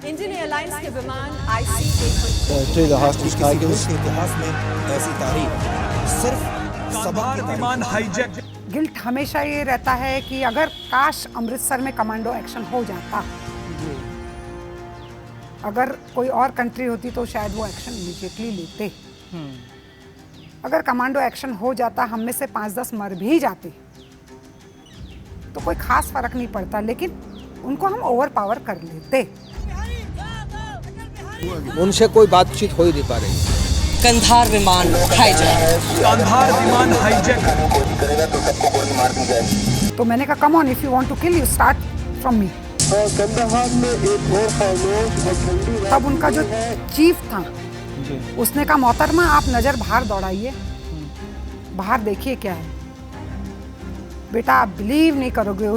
Indian airlines के विमान IC-814 to the hostage tigers. के इतिहास में ऐसी तारीख सिर्फ सबक की विमान हाईजैक। गिल्ट हमेशा ये रहता है कि अगर काश अमृतसर में कमांडो एक्शन हो जाता, अगर कोई और कंट्री होती तो शायद वो एक्शन इमीडिएटली लेते। अगर कमांडो एक्शन हो जाता, हम में से 5-10 मर भी जाते तो कोई खास फर्क नहीं पड़ता, लेकिन उनको हम ओवर पावर कर लेते। उनसे कोई बातचीत हो ही नहीं पा रही। कंधार विमान हाईजैक। कंधार विमान हाईजैक। तो मैंने कहा come on, if you want to kill you start from me. तब उनका जो चीफ था उसने कहा मोहतरमा आप नज़र बाहर दौड़ाइए, बाहर देखिए क्या है। बेटा आप बिलीव नहीं करोगे,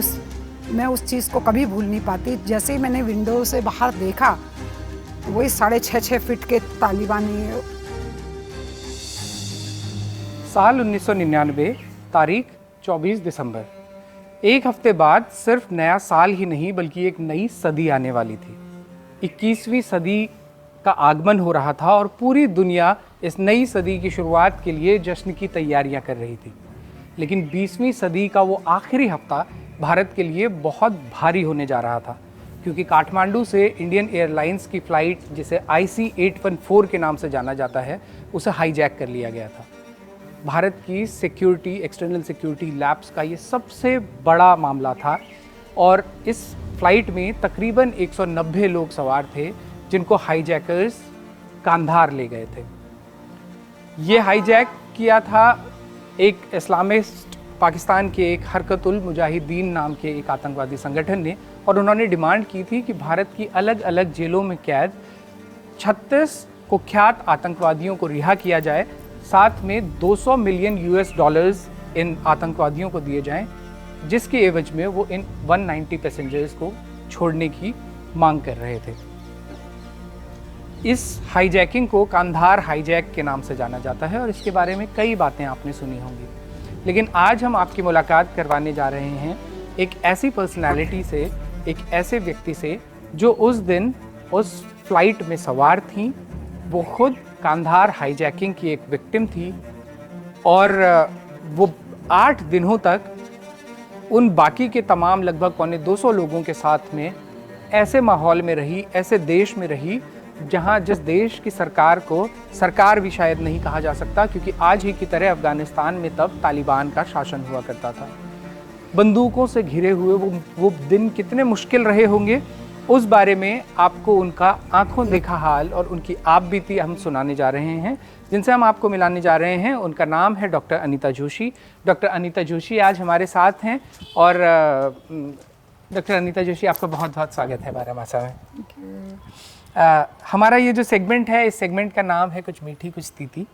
मैं उस चीज़ को कभी भूल नहीं पाती। जैसे ही मैंने विंडो से बाहर देखा तो वही 6.5 फीट के तालिबानी। साल 1999, तारीख 24 दिसंबर। एक हफ्ते बाद सिर्फ नया साल ही नहीं बल्कि एक नई सदी आने वाली थी। 21वीं सदी का आगमन हो रहा था और पूरी दुनिया इस नई सदी की शुरुआत के लिए जश्न की तैयारियां कर रही थी। लेकिन 20वीं सदी का वो आखिरी हफ्ता भारत के लिए बहुत भारी होने जा रहा था, क्योंकि काठमांडू से इंडियन एयरलाइंस की फ़्लाइट, जिसे IC-814 के नाम से जाना जाता है, उसे हाईजैक कर लिया गया था। भारत की सिक्योरिटी, एक्सटर्नल सिक्योरिटी लैब्स का ये सबसे बड़ा मामला था और इस फ्लाइट में तकरीबन 190 लोग सवार थे, जिनको हाईजैकर्स कांधार ले गए थे। ये हाईजैक किया था एक इस्लामिस्ट पाकिस्तान के एक हरकतुल मुजाहिदीन नाम के एक आतंकवादी संगठन ने, और उन्होंने डिमांड की थी कि भारत की अलग अलग जेलों में कैद 36 कुख्यात आतंकवादियों को रिहा किया जाए, साथ में 200 मिलियन US इन आतंकवादियों को दिए जाएं, जिसके एवज में वो इन 190 पैसेंजर्स को छोड़ने की मांग कर रहे थे। इस हाईजैकिंग को कांधार हाईजैक के नाम से जाना जाता है और इसके बारे में कई बातें आपने सुनी होंगी। लेकिन आज हम आपकी मुलाकात करवाने जा रहे हैं एक ऐसी पर्सनालिटी से, एक ऐसे व्यक्ति से जो उस दिन उस फ्लाइट में सवार थी। वो खुद कांधार हाईजैकिंग की एक विक्टिम थी और वो 8 दिनों तक उन बाकी के तमाम लगभग 250 लोगों के साथ में ऐसे माहौल में रही, ऐसे देश में रही जहां जिस देश की सरकार को सरकार भी शायद नहीं कहा जा सकता, क्योंकि आज ही की तरह अफ़गानिस्तान में तब तालिबान का शासन हुआ करता था। बंदूकों से घिरे हुए वो दिन कितने मुश्किल रहे होंगे, उस बारे में आपको उनका आंखों देखा हाल और उनकी आप बीती हम सुनाने जा रहे हैं। जिनसे हम आपको मिलाने जा रहे हैं उनका नाम है डॉक्टर अनीता जोशी। डॉक्टर अनीता जोशी आज हमारे साथ हैं और डॉक्टर अनीता जोशी, आपका बहुत बहुत स्वागत है बारामासा में। हमारा ये जो सेगमेंट है, इस सेगमेंट का नाम है कुछ मीठी कुछ तीती।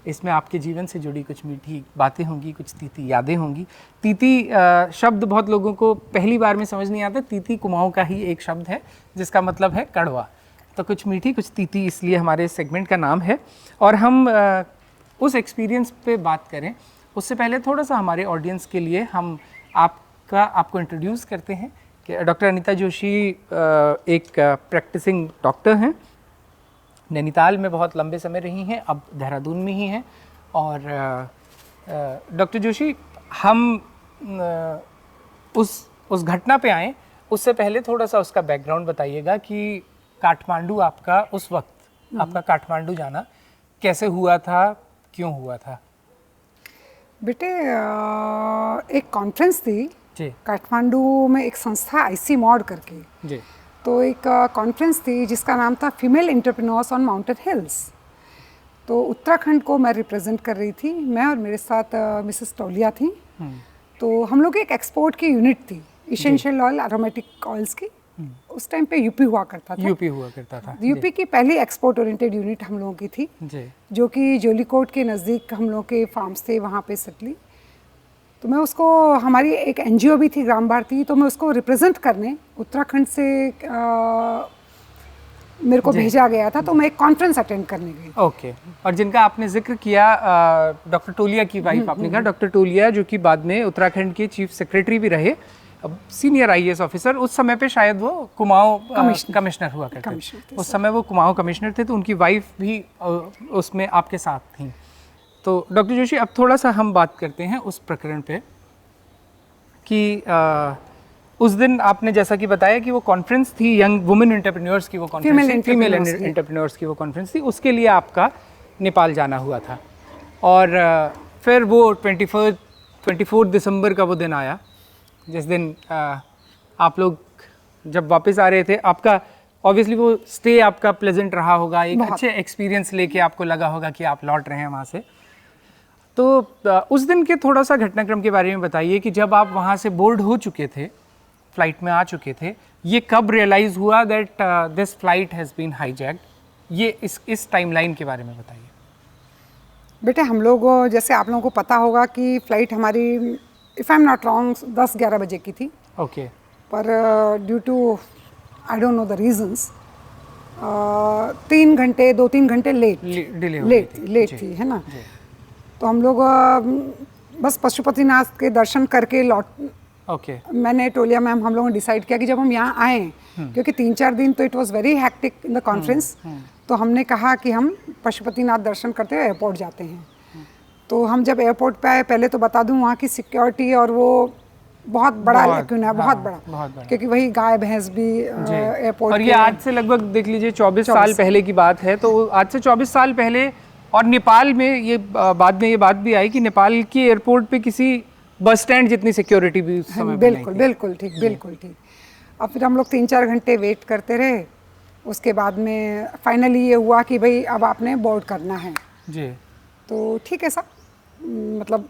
इसमें आपके जीवन से जुड़ी कुछ मीठी बातें होंगी, कुछ तीती यादें होंगी। तीती शब्द बहुत लोगों को पहली बार में समझ नहीं आता। तीती कुमाऊं का ही एक शब्द है जिसका मतलब है कड़वा। तो कुछ मीठी कुछ तीती इसलिए हमारे सेगमेंट का नाम है। और हम उस एक्सपीरियंस पे बात करें उससे पहले थोड़ा सा हमारे ऑडियंस के लिए हम आपको इंट्रोड्यूस करते हैं कि डॉक्टर अनीता जोशी एक प्रैक्टिसिंग डॉक्टर हैं, नैनीताल में बहुत लंबे समय रही हैं, अब देहरादून में ही हैं। और डॉक्टर जोशी, हम उस घटना पे आएँ उससे पहले थोड़ा सा उसका बैकग्राउंड बताइएगा कि काठमांडू आपका उस वक्त आपका काठमांडू जाना कैसे हुआ था, क्यों हुआ था? बेटे एक कॉन्फ्रेंस थी काठमांडू में, एक संस्था IC मॉड करके जी। तो एक कॉन्फ्रेंस थी जिसका नाम था female entrepreneurs on mountain hills. तो उत्तराखंड को मैं रिप्रेजेंट कर रही थी, मैं और मेरे साथ मिसेस टोलिया थी। तो हम लोग एक एक्सपोर्ट की यूनिट थी, इसेंशियल ऑयल, एरोमेटिक ऑयल्स की। उस टाइम पे यूपी हुआ करता था। यूपी की पहली एक्सपोर्ट ओरिएंटेड यूनिट हम लोगों की थी जी। जो कि जोलीकोट के नज़दीक हम लोग के फार्म्स थे, वहाँ पे सेटली। तो मैं उसको, हमारी एक NGO भी थी ग्राम भारती, तो मैं उसको रिप्रेजेंट करने उत्तराखंड से मेरे को भेजा गया था। तो मैं एक कॉन्फ्रेंस अटेंड करने गई। ओके। और जिनका आपने जिक्र किया डॉक्टर टोलिया की वाइफ, आपने कहा डॉक्टर टोलिया, जो कि बाद में उत्तराखंड के चीफ सेक्रेटरी भी रहे, सीनियर आईएएस ऑफिसर, उस समय पे शायद वो कुमाऊं कमिश्नर हुआ करते कमिश्नर थे। उस समय वो कुमाऊं कमिश्नर थे, तो उनकी वाइफ भी उसमें आपके साथ थी। तो डॉक्टर जोशी, अब थोड़ा सा हम बात करते हैं उस प्रकरण पे कि उस दिन आपने जैसा कि बताया कि वो कॉन्फ्रेंस थी, यंग वुमेन एंटरप्रेन्योर्स की वो कॉन्फ्रेंस थी, फीमेल एंटरप्रेन्योर्स की वो कॉन्फ्रेंस थी, उसके लिए आपका नेपाल जाना हुआ था। और फिर वो 24 दिसंबर का वो दिन आया जिस दिन आप लोग जब वापस आ रहे थे, आपका ऑब्वियसली वो स्टे आपका प्लेजेंट रहा होगा, एक अच्छे एक्सपीरियंस लेके आपको लगा होगा कि आप लौट रहे हैं वहाँ से। तो उस दिन के थोड़ा सा घटनाक्रम के बारे में बताइए कि जब आप वहाँ से बोर्ड हो चुके थे, फ्लाइट में आ चुके थे, ये कब रियलाइज़ हुआ that this flight has been hijacked, ये इस टाइमलाइन के बारे में बताइए। बेटे, हम लोग जैसे आप लोगों को पता होगा कि फ़्लाइट हमारी, if I am not wrong, 10-11 बजे की थी। ओके। पर due to I don't know the reasons 2-3 घंटे लेट थी, है ना। तो हम लोग बस पशुपतिनाथ के दर्शन करके ओके। मैंने टोलिया मैम हम लोगों ने डिसाइड किया कि जब हम यहाँ आए, क्योंकि 3-4 दिन तो it was very hectic in the conference, तो हमने कहा कि हम पशुपतिनाथ दर्शन करते हुए एयरपोर्ट जाते हैं। तो हम जब एयरपोर्ट पे आए, पहले तो बता दूं वहाँ की सिक्योरिटी और वो बहुत बड़ा लेकिन है, बहुत बड़ा, क्योंकि वही गाय भैंस भी एयरपोर्ट। और ये आज से लगभग देख लीजिए 24 साल पहले की बात है। तो आज से 24 साल पहले, और नेपाल में ये बाद में ये बात भी आई कि नेपाल की एयरपोर्ट पे किसी बस स्टैंड जितनी सिक्योरिटी भी उस समय बिल्कुल ठीक। और फिर हम लोग 3-4 घंटे वेट करते रहे। उसके बाद में फाइनली ये हुआ कि भाई अब आपने बोर्ड करना है जी। तो ठीक है सब, मतलब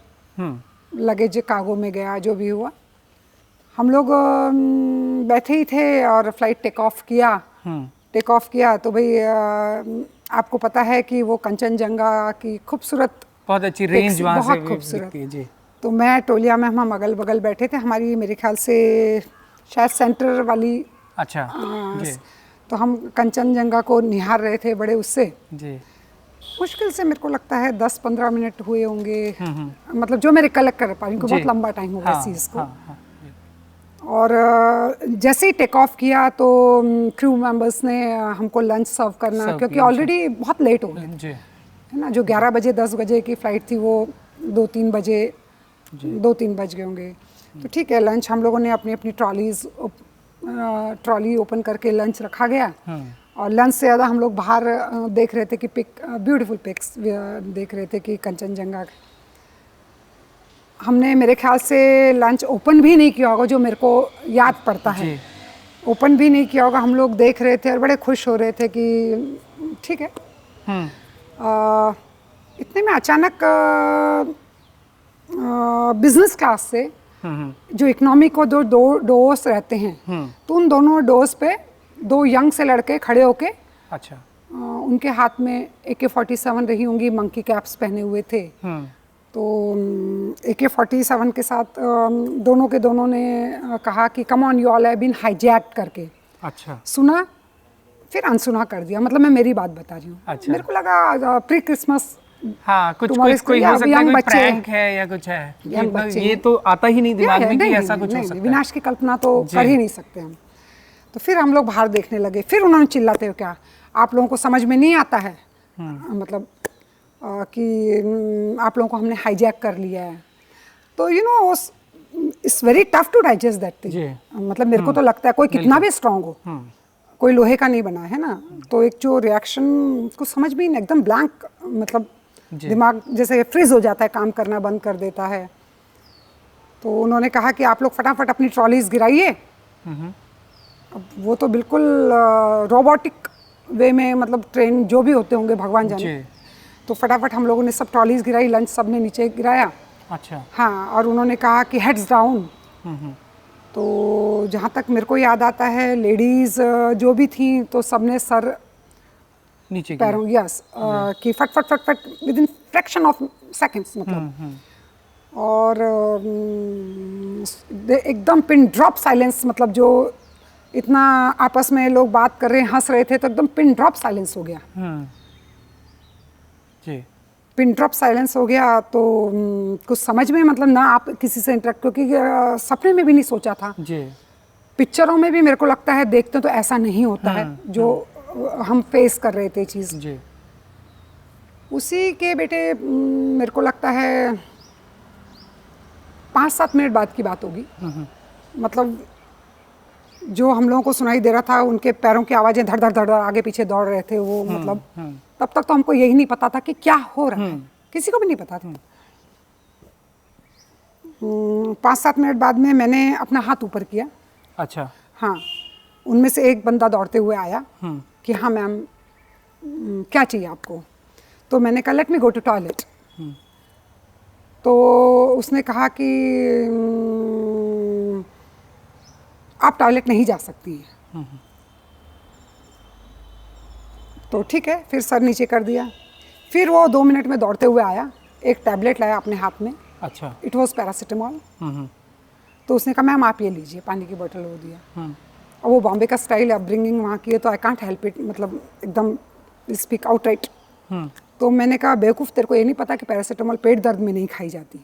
लगेज कार्गो में गया, जो भी हुआ। हम लोग बैठे ही थे और फ्लाइट टेक ऑफ किया तो भाई आपको पता है कि वो कंचनजंगा की खूबसूरत, बहुत अच्छी रेंज वहाँ से बहुत खूबसूरत दिखती है जी। तो मैं टोलिया में, हम अगल बगल बैठे थे, हमारी मेरे ख्याल से शायद सेंटर वाली, अच्छा जी। तो हम कंचनजंगा को निहार रहे थे बड़े उससे जी। मुश्किल से मेरे को लगता है 10-15 मिनट हुए होंगे, मतलब जो मैं रिकलेक्ट कर पा रही हूँ, बहुत लंबा टाइम हो गया इस चीज़ को। और जैसे ही टेक ऑफ किया तो क्रू मेंबर्स ने हमको लंच सर्व करना, क्योंकि ऑलरेडी बहुत लेट हो गए, है ना। जो 11 बजे 10 बजे की फ़्लाइट थी वो 2-3 बज गए होंगे। तो ठीक है, लंच हम लोगों ने अपनी ट्रॉली ओपन करके लंच रखा गया। और लंच से ज़्यादा हम लोग बाहर देख रहे थे कि ब्यूटीफुल पिक्स देख रहे थे कि कंचनजंगा। हमने मेरे ख्याल से लंच ओपन भी नहीं किया होगा, जो मेरे को याद पड़ता है, ओपन भी नहीं किया होगा। हम लोग देख रहे थे और बड़े खुश हो रहे थे कि ठीक है। इतने में अचानक बिजनेस क्लास से जो इकोनॉमी को दो डोर्स रहते हैं, तो उन दोनों डोर्स पे 2 यंग से लड़के खड़े होके, अच्छा, उनके हाथ में AK-47 रही होंगी, मंकी कैप्स पहने हुए थे। तो AK-47 के साथ दोनों के दोनों ने कहा कि come on, you all have been hijacked करके। अच्छा। सुना, फिर अनसुना कर दिया, मतलब मैं मेरी बात बता रही हूँ। अच्छा। मेरे को लगा प्री क्रिसमस, हाँ, कुछ कोई हो सकता है, कोई प्रैंक है या कुछ है, ये तो आता ही नहीं दिमाग में कि ऐसा कुछ हो सकता है। विनाश की कल्पना तो कर ही नहीं सकते हम। तो फिर हम लोग बाहर देखने लगे, फिर उन्होंने चिल्लाते हो, क्या आप लोगों को समझ में नहीं आता है, मतलब कि आप लोगों को हमने हाईजैक कर लिया है। तो you know it's very tough to digest that thing. मतलब मेरे को तो लगता है कोई कितना भी स्ट्रांग हो, कोई लोहे का नहीं बना है ना। तो एक जो रिएक्शन को समझ भी नहीं, एकदम ब्लैंक, मतलब दिमाग जैसे फ्रीज हो जाता है, काम करना बंद कर देता है। तो उन्होंने कहा कि आप लोग फटाफट अपनी ट्रॉलीज गिराइए। अब वो तो बिल्कुल रोबोटिक वे में, मतलब ट्रेन जो भी होते होंगे भगवान जाने। तो फटाफट हम लोगों ने सब ट्रॉलीज गिराई, लंच सब ने नीचे गिराया। अच्छा। हाँ, और उन्होंने कहा कि हेड्स डाउन। तो जहाँ तक मेरे को याद आता है, लेडीज़ जो भी थी तो सबने सर नीचे पैरों, यस, कि फट फट फट फट with in fraction of seconds, मतलब। और एकदम पिन ड्रॉप साइलेंस, मतलब जो इतना आपस में लोग बात कर रहे हैं, हंस रहे थे, तो एकदम पिन ड्रॉप साइलेंस हो गया। जी। पिन ड्रॉप साइलेंस हो गया तो कुछ समझ में मतलब ना आप किसी से इंटरेक्ट, क्योंकि सपने में भी नहीं सोचा था जी। पिक्चरों में भी मेरे को लगता है देखते तो ऐसा नहीं होता है जो हम फेस कर रहे थे चीज़। जी। उसी के बेटे मेरे को लगता है 5-7 मिनट बाद की बात होगी। मतलब जो हम लोगों को सुनाई दे रहा था, उनके पैरों की आवाज़ें धड़ धड़ धड़ धड़ आगे पीछे दौड़ रहे थे वो, मतलब तब तक तो हमको यही नहीं पता था कि क्या हो रहा है, किसी को भी नहीं पता था। 5-7 मिनट बाद में मैंने अपना हाथ ऊपर किया। अच्छा। हाँ, उनमें से एक बंदा दौड़ते हुए आया कि हाँ मैम क्या चाहिए आपको। तो मैंने कहा let me go to toilet. तो उसने कहा कि आप टॉयलेट नहीं जा सकती हैं। तो ठीक है, फिर सर नीचे कर दिया। फिर वो 2 मिनट में दौड़ते हुए आया, एक टैबलेट लाया अपने हाथ में। अच्छा। It was paracetamol. तो उसने कहा मैम आप ये लीजिए, पानी की बोतल वो दिया। और वो बॉम्बे का स्टाइल है, अपब्रिंगिंग वहाँ की है, तो आई कांट हेल्प इट, मतलब एकदम स्पीक आउट राइट। तो मैंने कहा बेवकूफ़, तेरे को ये नहीं पता कि पैरासिटामॉल पेट दर्द में नहीं खाई जाती।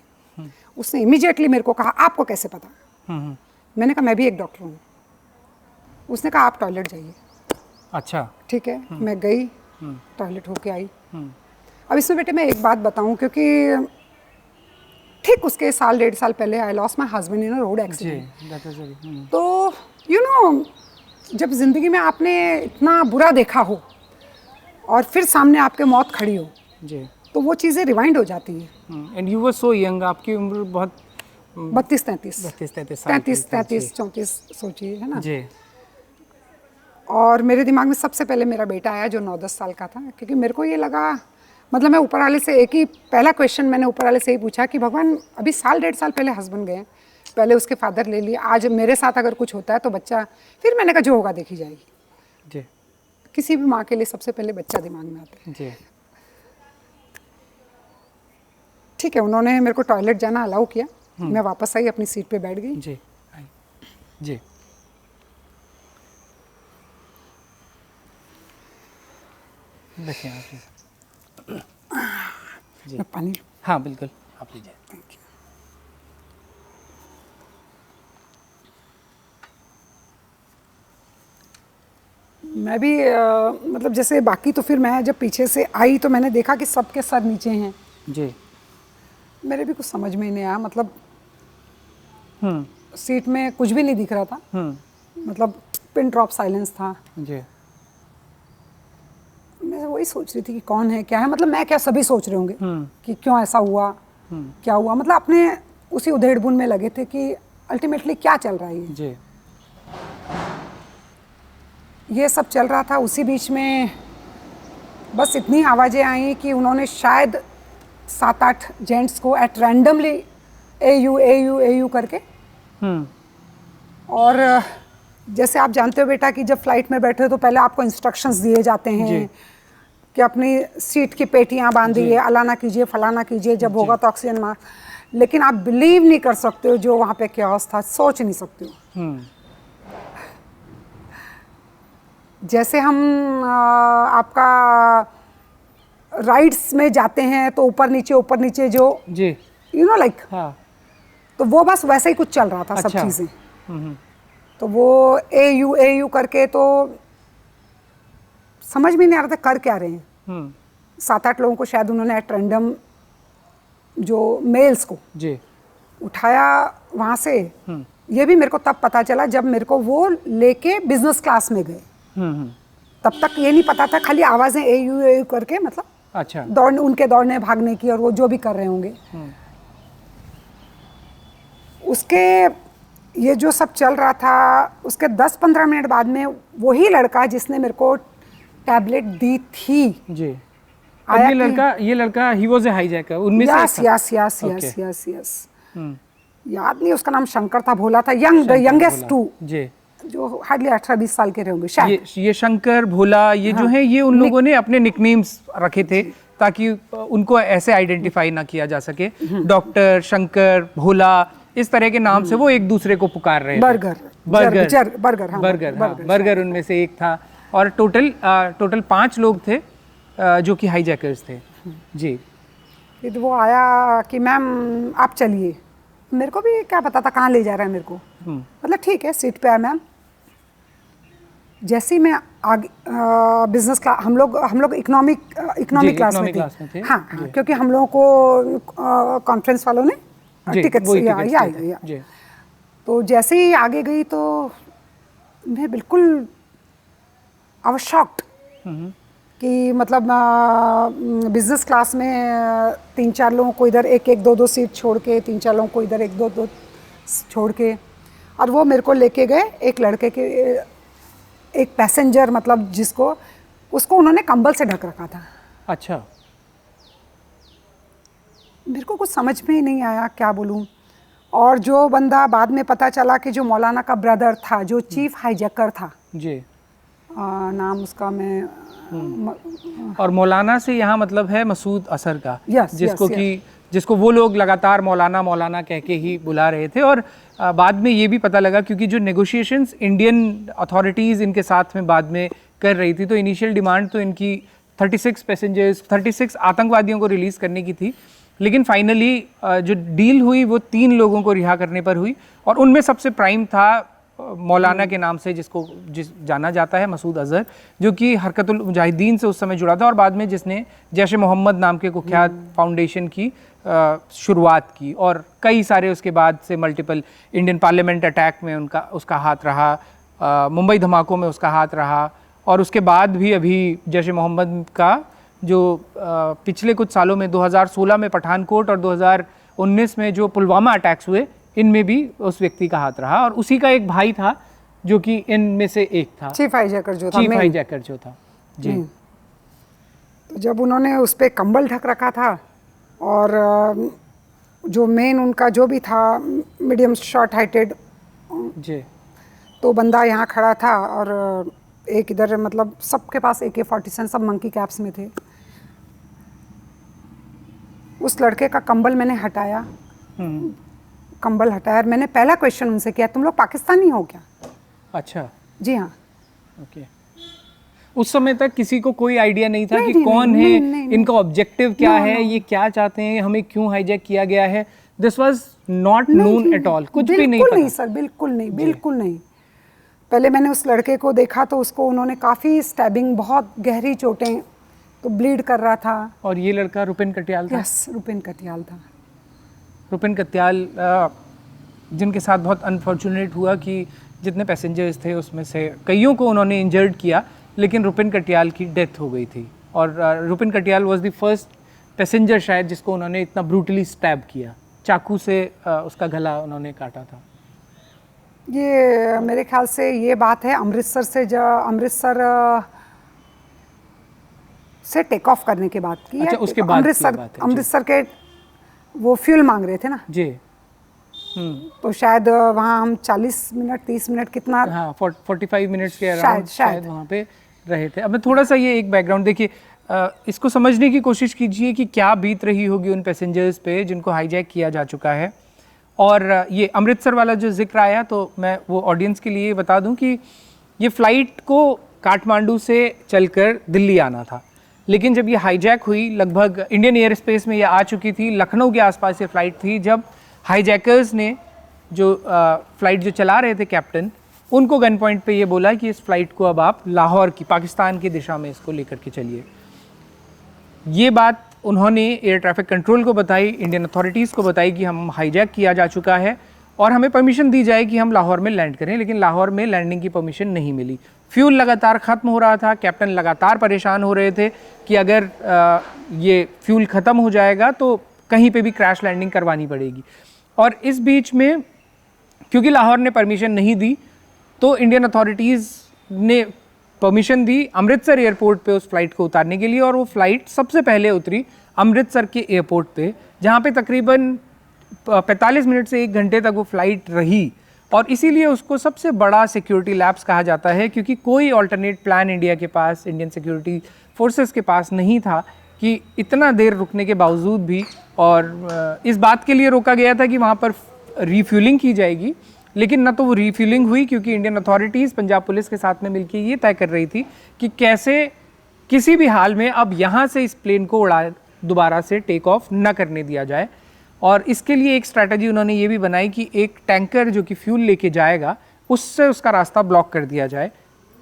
उसने इमीडिएटली मेरे को कहा आपको कैसे पता। मैंने कहा मैं भी एक डॉक्टर हूँ। उसने कहा आप टॉयलेट जाइए। अच्छा। ठीक है, मैं गई, टॉयलेट होके आई। अब इसमें बेटे मैं एक बात बताऊं, क्योंकि ठीक उसके 1.5 साल पहले I lost my husband in a road accident. तो यू नो, जब ज़िंदगी में आपने इतना बुरा देखा हो और फिर सामने आपके मौत खड़ी हो जी, तो वो चीज़ें रिवाइंड हो जाती हैं। And you were so young, आपकी उम्र बहुत 32-33 34 सोचिए, है ना जी। और मेरे दिमाग में सबसे पहले मेरा बेटा आया जो 9-10 साल का था, क्योंकि मेरे को ये लगा, मतलब मैं ऊपर वाले से एक ही पहला क्वेश्चन मैंने ऊपर वाले से ही पूछा कि भगवान अभी 1.5 साल पहले हस्बैंड गए, पहले उसके फादर ले लिए, आज मेरे साथ अगर कुछ होता है तो बच्चा, फिर मैंने कहा जो होगा देखी जाएगी। जी। किसी भी माँ के लिए सबसे पहले बच्चा दिमाग में आता है। जी। ठीक है, उन्होंने मेरे को टॉयलेट जाना अलाउ किया। मैं वापस आई, अपनी सीट पे बैठ गई। जी। जी। देखिए आप मैं पानी, हाँ बिल्कुल, आप लीजिए। Thank you. मैं भी मतलब जैसे बाकी, तो फिर मैं जब पीछे से आई तो मैंने देखा कि सबके सर नीचे हैं। जी। मेरे भी कुछ समझ में ही नहीं आया, मतलब सीट में कुछ भी नहीं दिख रहा था। मतलब पिन ड्रॉप साइलेंस था। जी। मैं वही सोच रही थी कि कौन है क्या है, मतलब मैं क्या, सभी सोच रहे होंगे कि क्यों ऐसा हुआ, क्या हुआ, मतलब अपने उसी उधेड़-बुन में लगे थे कि अल्टीमेटली क्या चल रहा है ये। जी। ये सब चल रहा था। उसी बीच में बस इतनी आवाज़ें आई कि उन्होंने शायद 7-8 जेंट्स को एट रैंडमली AU करके, और जैसे आप जानते हो बेटा कि जब फ्लाइट में बैठे हो तो पहले आपको इंस्ट्रक्शंस दिए जाते हैं कि अपनी सीट की पेटियां बांधिए, अलाना कीजिए, फलाना कीजिए, जब होगा तो ऑक्सीजन मास्क। लेकिन आप बिलीव नहीं कर सकते हो जो वहाँ पे chaos था, सोच नहीं सकते हो। जैसे हम आपका राइड्स में जाते हैं तो ऊपर नीचे जो जी, यू नो लाइक, हाँ, तो वो बस वैसे ही कुछ चल रहा था। अच्छा। सब चीज़ें। तो वो AU करके तो समझ में नहीं आ रहा था कर क्या रहे हैं। 7-8 लोगों को शायद उन्होंने एट रैंडम, जो मेल्स को जी, उठाया वहाँ से। ये भी मेरे को तब पता चला जब मेरे को वो लेके बिजनेस क्लास में गए। तब तक ये नहीं पता था, खाली आवाज़ें AU करके, मतलब अच्छा, उनके दौड़ने भागने की और वो जो भी कर रहे होंगे। उसके ये जो सब चल रहा था, उसके 10-15 मिनट बाद में वही लड़का जिसने मेरे को टैबलेट दी थी जी, अब ये लड़का ही वाज ए हाईजैकर, उनमें से एक था। यस याद नहीं, उसका नाम शंकर था, भोला था, द यंगेस्ट टू, जी, जो हार्डली 18-20 साल के रहे होंगे शायद। ये शंकर, भोला, ये जो है, ये उन लोगों ने अपने निकनेम्स रखे थे ताकि उनको ऐसे आइडेंटिफाई ना किया जा सके। डॉक्टर, शंकर, भोला, इस तरह के नाम से वो एक दूसरे को पुकार रहे थे। बर्गर उनमें से एक था। और टोटल 5 लोग थे जो कि हाईजैकर्स थे। जी। फिर वो आया कि मैम आप चलिए, मेरे को भी क्या पता था कहाँ ले जा रहा है मेरे को, मतलब ठीक है सीट पे आया मैम। जैसे ही मैं आगे बिजनेस क्लास, हम लोग इकोनॉमिक क्लास में थे, हाँ हाँ, क्योंकि हम लोगों को कॉन्फ्रेंस वालों ने टिकट्स या तो जैसे ही आगे गई तो मैं बिल्कुल आई वाज शॉक्ड कि मतलब बिजनेस क्लास में 3-4 लोगों को इधर एक 2-2 सीट छोड़ के, 3-4 लोगों को इधर 1-2 छोड़ के, और वो मेरे को लेके गए एक लड़के के, एक पैसेंजर, मतलब जिसको उसको उन्होंने कंबल से ढक रखा था। अच्छा। मेरे को कुछ समझ में ही नहीं आया क्या बोलूं। और जो बंदा बाद में पता चला कि जो मौलाना का ब्रदर था, जो चीफ हाईजैकर था जी, नाम उसका मैं और मौलाना से यहाँ मतलब है मसूद अजहर का, yes, जिसको वो लोग लगातार मौलाना मौलाना कह के ही बुला रहे थे। और बाद में ये भी पता लगा, क्योंकि जो नेगोशिएशंस इंडियन अथॉरिटीज़ इनके साथ में बाद में कर रही थी, तो इनिशियल डिमांड तो इनकी 36 पैसेंजर्स, 36 आतंकवादियों को रिलीज़ करने की थी, लेकिन फाइनली जो डील हुई वो 3 लोगों को रिहा करने पर हुई, और उनमें सबसे प्राइम था मौलाना के नाम से जिस जाना जाता है मसूद अजहर, जो कि हरकतुल मुजाहिदीन से उस समय जुड़ा था, और बाद में जिसने जैश मोहम्मद नाम के कुख्यात फाउंडेशन की शुरुआत की, और कई सारे उसके बाद से मल्टीपल इंडियन पार्लियामेंट अटैक में उसका हाथ रहा, मुंबई धमाकों में उसका हाथ रहा, और उसके बाद भी अभी जैश मोहम्मद का जो पिछले कुछ सालों में 2016 में पठानकोट और 2019 में जो पुलवामा अटैक्स हुए, इनमें भी उस व्यक्ति का हाथ रहा, और उसी का एक भाई था जो कि इनमें से एक था, चीफ हाईजैकर जो था जी। तो जब उन्होंने उस पर कंबल ढक रखा था, और जो मेन उनका जो भी था मीडियम शॉर्ट हाइटेड जी, तो बंदा यहाँ खड़ा था, और एक इधर, मतलब सबके पास AK-47, सब मंकी कैप्स में थे। उस लड़के का कंबल मैंने हटाया, कंबल हटाया, मैंने पहला क्वेश्चन उनसे किया, तुम लोग पाकिस्तानी हो क्या? अच्छा, जी हाँ। ओके। उस समय तक किसी को कोई आइडिया नहीं था कि कौन है, इनका ऑब्जेक्टिव क्या है, ये क्या चाहते हैं, हमें क्यों हाईजैक किया गया है। This was not known at all, कुछ भी नहीं पता। नहीं सर, बिल्कुल नहीं, बिल्कुल नहीं। पहले मैंने उस लड़के को देखा तो उसको उन्होंने काफ़ी स्टैबिंग, बहुत गहरी चोटें, तो ब्लीड कर रहा था। और ये लड़का रुपिन कटियाल था? यस, रुपिन कटियाल था। रुपिन कटियाल, जिनके साथ बहुत अनफॉर्चुनेट हुआ कि जितने पैसेंजर्स थे उसमें से कईयों को उन्होंने इंजर्ड किया, लेकिन रुपिन कटियाल की डेथ हो गई थी। और Rupin Katiyal was the first passenger शायद जिसको उन्होंने इतना ब्रूटली स्टैब किया, चाकू से उसका गला उन्होंने काटा था। ये मेरे ख्याल से ये बात है अमृतसर से टेक ऑफ करने के बाद की। अच्छा, उसके बाद अमृतसर के वो फ्यूल मांग रहे थे ना जी। तो शायद वहाँ हम 40 मिनट 30 मिनट कितना, हाँ 45 मिनट्स के अराउंड शायद वहाँ पे रहे थे। अब मैं थोड़ा सा ये एक बैकग्राउंड देखिए, इसको समझने की कोशिश कीजिए कि क्या बीत रही होगी उन पैसेंजर्स पे जिनको हाईजैक किया जा चुका है। और ये अमृतसर वाला जो जिक्र आया, तो मैं वो ऑडियंस के लिए बता दूं कि ये फ़्लाइट को काठमांडू से चलकर दिल्ली आना था, लेकिन जब ये हाईजैक हुई, लगभग इंडियन एयर स्पेस में ये आ चुकी थी, लखनऊ के आसपास ये फ़्लाइट थी, जब हाईजैकर्स ने जो फ़्लाइट जो चला रहे थे कैप्टन, उनको गन पॉइंट पे ये बोला कि इस फ़्लाइट को अब आप लाहौर की, पाकिस्तान की दिशा में इसको लेकर के चलिए। ये बात उन्होंने एयर ट्रैफिक कंट्रोल को बताई, इंडियन अथॉरिटीज़ को बताई कि हम हाईजैक किया जा चुका है और हमें परमिशन दी जाए कि हम लाहौर में लैंड करें, लेकिन लाहौर में लैंडिंग की परमिशन नहीं मिली। फ्यूल लगातार ख़त्म हो रहा था, कैप्टन लगातार परेशान हो रहे थे कि अगर ये फ्यूल ख़त्म हो जाएगा तो कहीं पे भी क्रैश लैंडिंग करवानी पड़ेगी। और इस बीच में क्योंकि लाहौर ने परमिशन नहीं दी, तो इंडियन अथॉरिटीज़ ने परमिशन दी अमृतसर एयरपोर्ट पे उस फ्लाइट को उतारने के लिए, और वो फ़्लाइट सबसे पहले उतरी अमृतसर के एयरपोर्ट पे, जहाँ पे तकरीबन 45 मिनट से 1 घंटे तक वो फ़्लाइट रही। और इसीलिए उसको सबसे बड़ा सिक्योरिटी लैप्स कहा जाता है, क्योंकि कोई ऑल्टरनेट प्लान इंडिया के पास, इंडियन सिक्योरिटी फोर्सेस के पास नहीं था कि इतना देर रुकने के बावजूद भी, और इस बात के लिए रोका गया था कि वहाँ पर रीफ्यूलिंग की जाएगी, लेकिन ना तो वो रीफ्यूलिंग हुई, क्योंकि इंडियन अथॉरिटीज़ पंजाब पुलिस के साथ में मिलकर ये तय कर रही थी कि कैसे किसी भी हाल में अब यहाँ से इस प्लेन को दोबारा से टेक ऑफ न करने दिया जाए। और इसके लिए एक स्ट्रैटेजी उन्होंने ये भी बनाई कि एक टैंकर जो कि फ्यूल लेके जाएगा उससे उसका रास्ता ब्लॉक कर दिया जाए।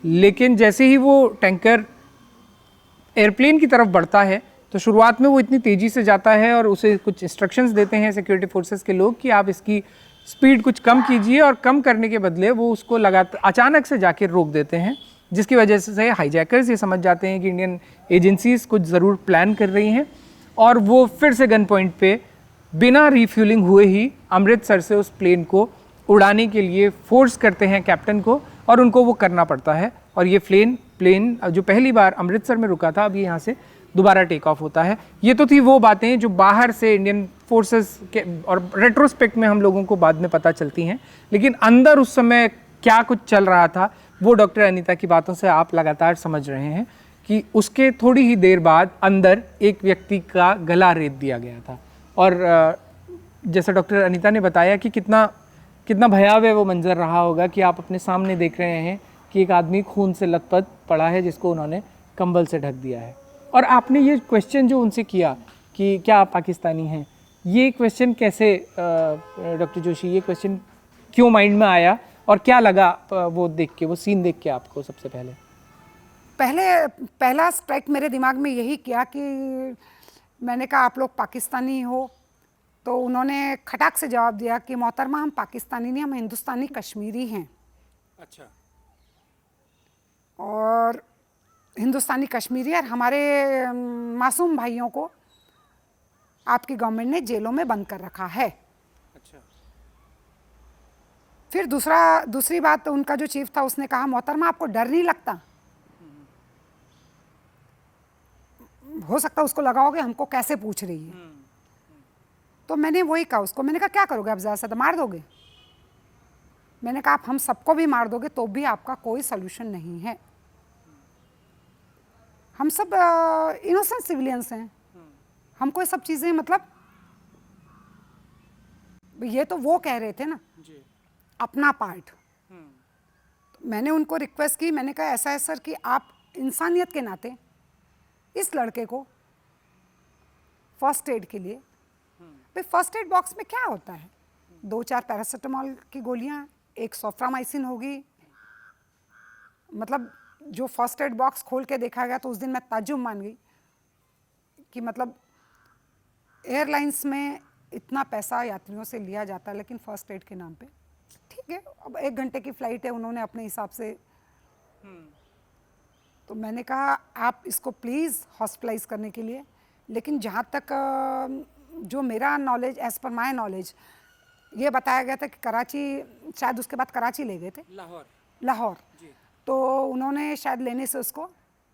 लेकिन जैसे ही वो टैंकर एयरप्लेन की तरफ बढ़ता है तो शुरुआत में वो इतनी तेज़ी से जाता है और उसे कुछ इंस्ट्रक्शंस देते हैं सिक्योरिटी फोर्सेस के लोग कि आप इसकी स्पीड कुछ कम कीजिए, और कम करने के बदले वो उसको लगातार अचानक से जाके रोक देते हैं, जिसकी वजह से हाईजैकर्स ये समझ जाते हैं कि इंडियन एजेंसीज कुछ ज़रूर प्लान कर रही हैं, और वो फिर से गन पॉइंट पे बिना रिफ्यूलिंग हुए ही अमृतसर से उस प्लेन को उड़ाने के लिए फोर्स करते हैं कैप्टन को, और उनको वो करना पड़ता है। और ये प्लेन जो पहली बार अमृतसर में रुका था, अब ये यहाँ से दोबारा टेक ऑफ होता है। ये तो थी वो बातें जो बाहर से इंडियन फोर्सेस के और रेट्रोस्पेक्ट में हम लोगों को बाद में पता चलती हैं, लेकिन अंदर उस समय क्या कुछ चल रहा था वो डॉक्टर अनीता की बातों से आप लगातार समझ रहे हैं कि उसके थोड़ी ही देर बाद अंदर एक व्यक्ति का गला रेत दिया गया था। और जैसा डॉक्टर अनीता ने बताया कि कितना भयावह वो मंजर रहा होगा कि आप अपने सामने देख रहे हैं कि एक आदमी खून से लथपथ पड़ा है जिसको उन्होंने कंबल से ढक दिया है। और आपने ये क्वेश्चन जो उनसे किया कि क्या आप पाकिस्तानी हैं, ये क्वेश्चन कैसे डॉक्टर जोशी, ये क्वेश्चन क्यों माइंड में आया और क्या लगा वो देख के, वो सीन देख के आपको? सबसे पहला स्ट्राइक मेरे दिमाग में यही किया कि मैंने कहा आप लोग पाकिस्तानी हो, तो उन्होंने खटाक से जवाब दिया कि मोहतरमा हम पाकिस्तानी नहीं, हम हिंदुस्तानी कश्मीरी हैं। अच्छा। और हिंदुस्तानी कश्मीरी और हमारे मासूम भाइयों को आपकी गवर्नमेंट ने जेलों में बंद कर रखा है। अच्छा। फिर दूसरी बात, उनका जो चीफ था उसने कहा मोहतरमा आपको डर नहीं लगता? हो सकता है उसको लगा होगा हमको कैसे पूछ रही है। तो मैंने वही कहा उसको, मैंने कहा क्या करोगे आप, ज़्यादा से मार दोगे? मैंने कहा आप हम सबको भी मार दोगे तो भी आपका कोई सोल्यूशन नहीं है। हम सब इनोसेंट सिविलियंस हैं, हमको ये सब चीज़ें मतलब, ये तो वो कह रहे थे ना जी। अपना पार्ट। तो मैंने उनको रिक्वेस्ट की, मैंने कहा ऐसा है सर कि आप इंसानियत के नाते इस लड़के को फर्स्ट एड के लिए, भाई फर्स्ट एड बॉक्स में क्या होता है, 2-4 पैरासीटामोल की गोलियां, एक सोफ्रामाइसिन होगी। मतलब जो फर्स्ट एड बॉक्स खोल के देखा गया तो उस दिन मैं ताज्जुब मान गई कि मतलब एयरलाइंस में इतना पैसा यात्रियों से लिया जाता है लेकिन फर्स्ट एड के नाम पे, ठीक है अब 1 घंटे की फ़्लाइट है, उन्होंने अपने हिसाब से। तो मैंने कहा आप इसको प्लीज़ हॉस्पिटलाइज करने के लिए, लेकिन जहाँ तक जो मेरा knowledge, as per my knowledge, ये बताया गया था कि कराची, शायद उसके बाद कराची ले गए थे, लाहौर तो उन्होंने शायद लेने से उसको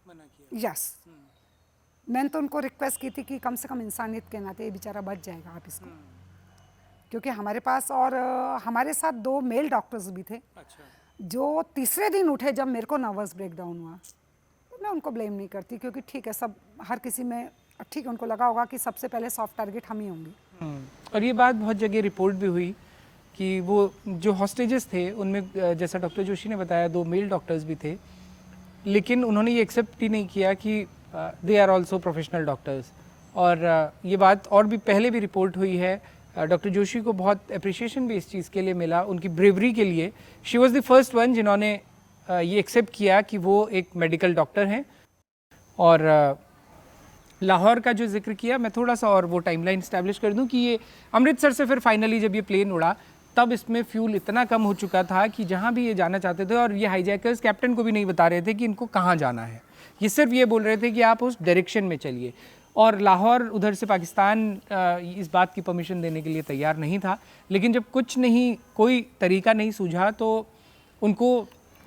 मना किया। यस, मैंने तो उनको रिक्वेस्ट की थी कि कम से कम इंसानियत के नाते ये बेचारा बच जाएगा आप इसको, क्योंकि हमारे पास और हमारे साथ 2 मेल डॉक्टर्स भी थे। अच्छा। जो तीसरे दिन उठे जब मेरे को नर्वस ब्रेकडाउन हुआ। तो मैं उनको ब्लेम नहीं करती क्योंकि ठीक है सब हर किसी में, ठीक है उनको लगा होगा कि सबसे पहले सॉफ्ट टारगेट हम ही होंगे। और ये बात बहुत जगह रिपोर्ट भी हुई कि वो जो हॉस्टेजेस थे उनमें जैसा डॉक्टर जोशी ने बताया 2 मेल डॉक्टर्स भी थे, लेकिन उन्होंने ये एक्सेप्ट ही नहीं किया कि they are also professional doctors. और ये बात और भी पहले भी रिपोर्ट हुई है। डॉक्टर जोशी को बहुत अप्रिशिएशन भी इस चीज़ के लिए मिला, उनकी ब्रेवरी के लिए। She was the first one जिन्होंने ये एक्सेप्ट किया कि वो एक मेडिकल डॉक्टर हैं। और लाहौर का जो जिक्र किया, मैं थोड़ा सा और वो टाइमलाइन इस्टेब्लिश कर दूं कि ये अमृतसर से फिर फाइनली जब ये प्लेन उड़ा तब इसमें फ्यूल इतना कम हो चुका था कि जहाँ भी ये जाना चाहते थे, और ये हाईजैकर्स कैप्टन को भी नहीं बता रहे थे कि इनको कहाँ जाना है, ये सिर्फ ये बोल रहे थे कि आप उस डायरेक्शन में चलिए। और लाहौर उधर से पाकिस्तान इस बात की परमिशन देने के लिए तैयार नहीं था, लेकिन जब कोई तरीका नहीं सूझा तो उनको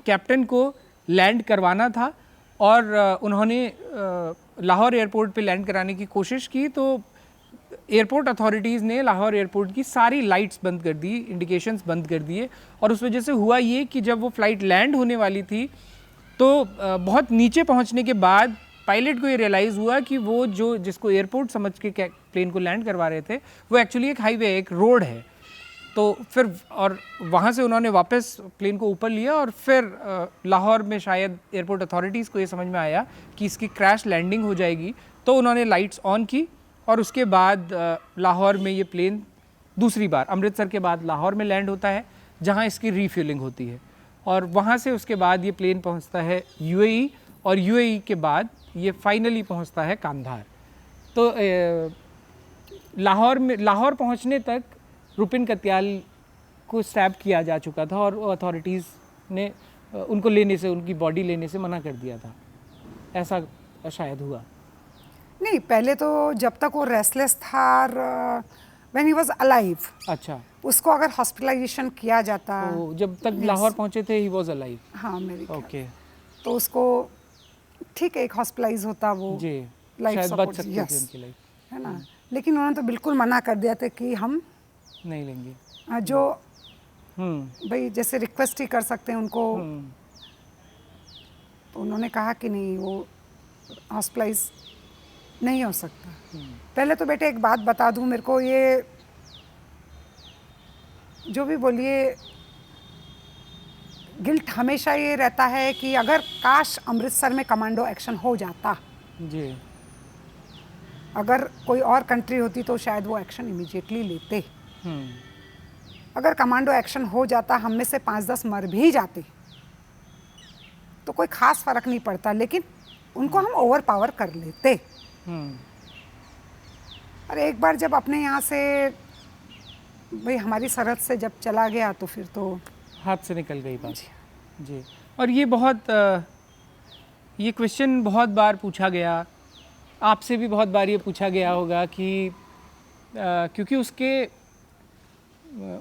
कैप्टन को लैंड करवाना था। और उन्होंने लाहौर एयरपोर्ट पे लैंड कराने की कोशिश की तो एयरपोर्ट अथॉरिटीज़ ने लाहौर एयरपोर्ट की सारी लाइट्स बंद कर दी, इंडिकेशंस बंद कर दिए। और उस वजह से हुआ ये कि जब वो फ़्लाइट लैंड होने वाली थी तो बहुत नीचे पहुंचने के बाद पायलट को ये रियलाइज़ हुआ कि वो जिसको एयरपोर्ट समझ के प्लेन को लैंड करवा रहे थे वो एक्चुअली एक हाईवे, एक रोड है। तो फिर और वहाँ से उन्होंने वापस प्लेन को ऊपर लिया और फिर लाहौर में शायद एयरपोर्ट अथॉरिटीज़ को ये समझ में आया कि इसकी क्रैश लैंडिंग हो जाएगी, तो उन्होंने लाइट्स ऑन की और उसके बाद लाहौर में ये प्लेन दूसरी बार अमृतसर के बाद लाहौर में लैंड होता है, जहाँ इसकी रीफ्यूलिंग होती है, और वहाँ से उसके बाद ये प्लेन पहुँचता है यूएई, और यूएई के बाद ये फाइनली पहुँचता है कांधार। तो लाहौर पहुँचने तक रुपिन कत्याल को स्टैब किया जा चुका था, और अथॉरिटीज़ ने उनको लेने से, उनकी बॉडी लेने से मना कर दिया था, ऐसा शायद हुआ। नहीं, पहले तो जब तक वो रेस्टलेस था, व्हेन ही वाज अलाइव, अच्छा, उसको अगर हॉस्पिटलाइजेशन किया जाता, तो जब तक लाहौर पहुंचे थे ही वाज अलाइव। हाँ, मेरे ओके, तो उसको ठीक है, एक हॉस्पिटलाइज होता वो जी, लाइफ शायद बच सपोर्ट, सकती थी उनकी लाइफ, है ना। लेकिन उन्होंने तो बिल्कुल मना कर दिया था कि हम नहीं लेंगे, जो भाई जैसे रिक्वेस्ट ही कर सकते हैं उनको, तो उन्होंने कहा कि नहीं, वो हॉस्पिटलाइज नहीं हो सकता। पहले तो बेटे एक बात बता दूं, मेरे को ये जो भी बोलिए, गिल्ट हमेशा ये रहता है कि अगर काश अमृतसर में कमांडो एक्शन हो जाता, जी, अगर कोई और कंट्री होती तो शायद वो एक्शन इमीडिएटली लेते। अगर कमांडो एक्शन हो जाता, हम में से 5-10 मर भी जाते तो कोई खास फर्क नहीं पड़ता, लेकिन उनको हम ओवर पावर कर लेते। और एक बार जब अपने यहाँ से भाई हमारी सरहद से जब चला गया, तो फिर तो हाथ से निकल गई बात। जी, और ये बहुत ये क्वेश्चन बहुत बार पूछा गया, आपसे भी बहुत बार ये पूछा गया होगा कि क्योंकि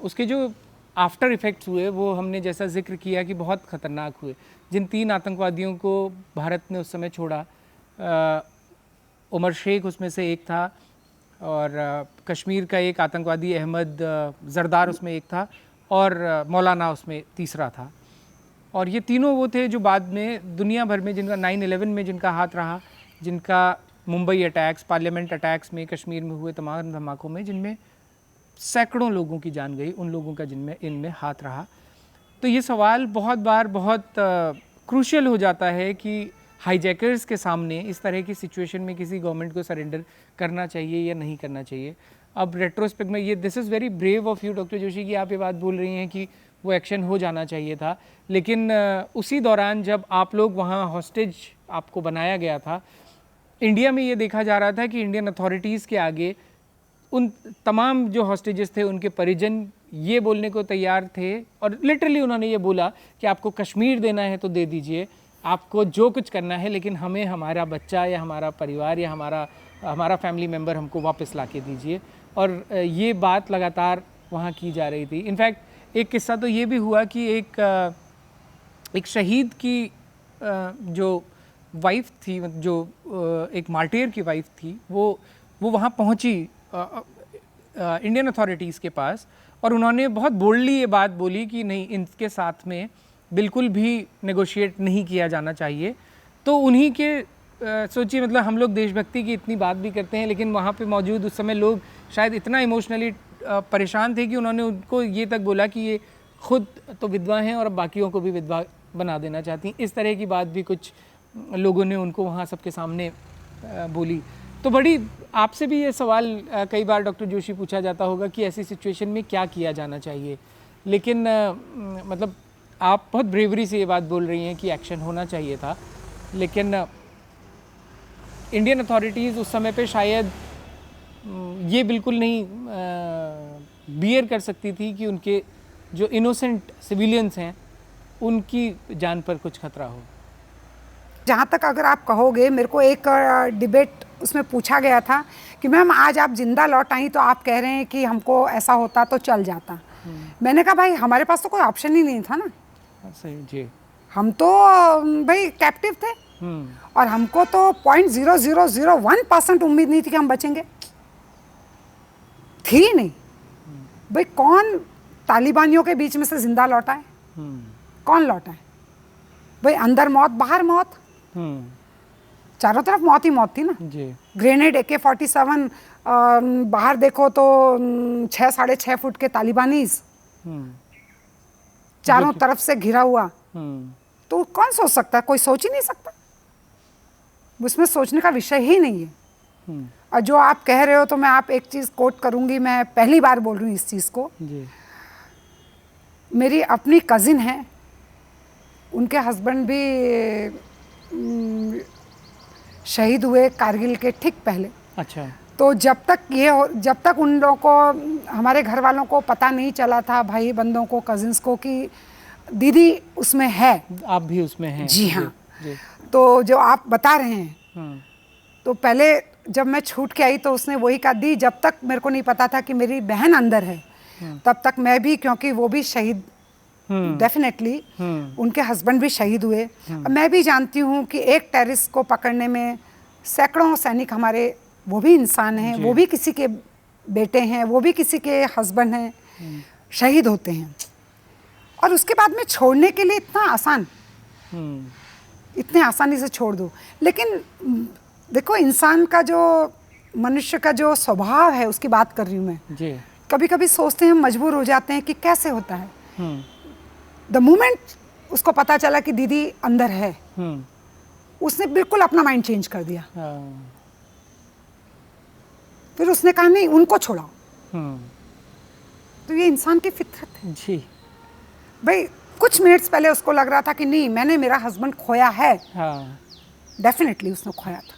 उसके जो आफ्टर इफ़ेक्ट्स हुए वो हमने जैसा जिक्र किया कि बहुत ख़तरनाक हुए। जिन 3 आतंकवादियों को भारत ने उस समय छोड़ा, उमर शेख उसमें से एक था, और कश्मीर का एक आतंकवादी अहमद जरदार उसमें एक था, और मौलाना उसमें तीसरा था। और ये तीनों वो थे जो बाद में दुनिया भर में, जिनका 9/11 में जिनका हाथ रहा, जिनका मुंबई अटैक्स, पार्लियामेंट अटैक्स में, कश्मीर में हुए तमाम धमाकों में, जिनमें सैकड़ों लोगों की जान गई, उन लोगों का जिनमें इनमें हाथ रहा। तो ये सवाल बहुत बार बहुत क्रूशियल हो जाता है कि हाईजैकर्स के सामने इस तरह की सिचुएशन में किसी गवर्नमेंट को सरेंडर करना चाहिए या नहीं करना चाहिए। अब रेट्रोस्पेक्ट में ये, this is very brave of you doctor Joshi, कि आप ये बात बोल रही हैं कि वो एक्शन हो जाना चाहिए था, लेकिन उसी दौरान जब आप लोग वहाँ हॉस्टेज आपको बनाया गया था, इंडिया में ये देखा जा रहा था कि इंडियन अथॉरिटीज़ के आगे उन तमाम जो हॉस्टेजेस थे उनके परिजन ये बोलने को तैयार थे, और लिटरली उन्होंने ये बोला कि आपको कश्मीर देना है तो दे दीजिए, आपको जो कुछ करना है, लेकिन हमें हमारा बच्चा या हमारा परिवार या हमारा फैमिली मेम्बर हमको वापस ला के दीजिए। और ये बात लगातार वहाँ की जा रही थी। इनफैक्ट एक किस्सा तो ये भी हुआ कि एक शहीद की जो वाइफ थी, जो एक मार्टियर की वाइफ थी, वो वहाँ पहुँची इंडियन अथॉरिटीज़ के पास, और उन्होंने बहुत बोल्डली ये बात बोली कि नहीं, इनके साथ में बिल्कुल भी नेगोशिएट नहीं किया जाना चाहिए। तो उन्हीं के सोचिए, मतलब हम लोग देशभक्ति की इतनी बात भी करते हैं, लेकिन वहाँ पे मौजूद उस समय लोग शायद इतना इमोशनली परेशान थे कि उन्होंने उनको ये तक बोला कि ये खुद तो विधवा हैं और अब बाकियों को भी विधवा बना देना चाहती हैं। इस तरह की बात भी कुछ लोगों ने उनको वहाँ सबके सामने बोली। तो बड़ी आपसे भी ये सवाल कई बार डॉक्टर जोशी पूछा जाता होगा कि ऐसी सिचुएशन में क्या किया जाना चाहिए, लेकिन मतलब आप बहुत ब्रेवरी से ये बात बोल रही हैं कि एक्शन होना चाहिए था, लेकिन इंडियन अथॉरिटीज़ उस समय पे शायद ये बिल्कुल नहीं बियर कर सकती थी कि उनके जो इनोसेंट सिविलियंस हैं उनकी जान पर कुछ खतरा हो। जहाँ तक अगर आप कहोगे, मेरे को एक डिबेट उसमें पूछा गया था कि मैम आज आप जिंदा लौट आई तो आप कह रहे हैं कि हमको ऐसा होता तो चल जाता। मैंने कहा भाई हमारे पास तो कोई ऑप्शन ही नहीं था ना, सही जी, हम तो भाई कैप्टिव थे और हमको तो 0.0001% उम्मीद नहीं थी कि हम बचेंगे, थी नहीं। भाई कौन तालिबानियों के बीच में से जिंदा लौटा है? कौन लौटा है? भाई अंदर मौत बाहर मौत, चारों तरफ मौत ही मौत थी ना जी। ग्रेनेड AK-47 बाहर देखो तो 6-6.5 फुट के तालिबानीज चारों तरफ से घिरा हुआ, तो कौन सोच सकता है? कोई सोच ही नहीं सकता, उसमें सोचने का विषय ही नहीं है। और जो आप कह रहे हो तो मैं आप एक चीज़ कोट करूँगी, मैं पहली बार बोल रही हूँ इस चीज़ को। जी। मेरी अपनी कज़िन है, उनके हस्बैंड भी शहीद हुए कारगिल के ठीक पहले। अच्छा। तो जब तक उन लोगों को, हमारे घर वालों को पता नहीं चला था, भाई बंदों को, कजिन्स को, कि दीदी उसमें है। आप भी उसमें हैं? जी हाँ। जी। तो जो आप बता रहे हैं, तो पहले जब मैं छूट के आई तो उसने वही कहा, दी जब तक मेरे को नहीं पता था कि मेरी बहन अंदर है तब तक मैं भी, क्योंकि वो भी शहीद, डेफिनेटली उनके हस्बैंड भी शहीद हुए। मैं भी जानती हूँ कि एक टेररिस्ट को पकड़ने में सैकड़ों सैनिक हमारे, वो भी इंसान हैं, वो भी किसी के बेटे हैं, वो भी किसी के हस्बैंड हैं, शहीद होते हैं। और उसके बाद में छोड़ने के लिए इतना आसान, इतने आसानी से छोड़ दो। लेकिन देखो, इंसान का जो, मनुष्य का जो स्वभाव है उसकी बात कर रही हूँ मैं जी। कभी कभी सोचते हैं, हम मजबूर हो जाते हैं कि कैसे होता है। द मोमेंट उसको पता चला कि दीदी अंदर है, उसने बिल्कुल अपना माइंड चेंज कर दिया। फिर उसने कहा नहीं, उनको छोड़ाओ। तो ये इंसान की फितरत है जी। भाई। कुछ मिनट्स पहले उसको लग रहा था कि नहीं, मैंने मेरा हस्बैंड खोया है। डेफिनेटली उसने खोया था।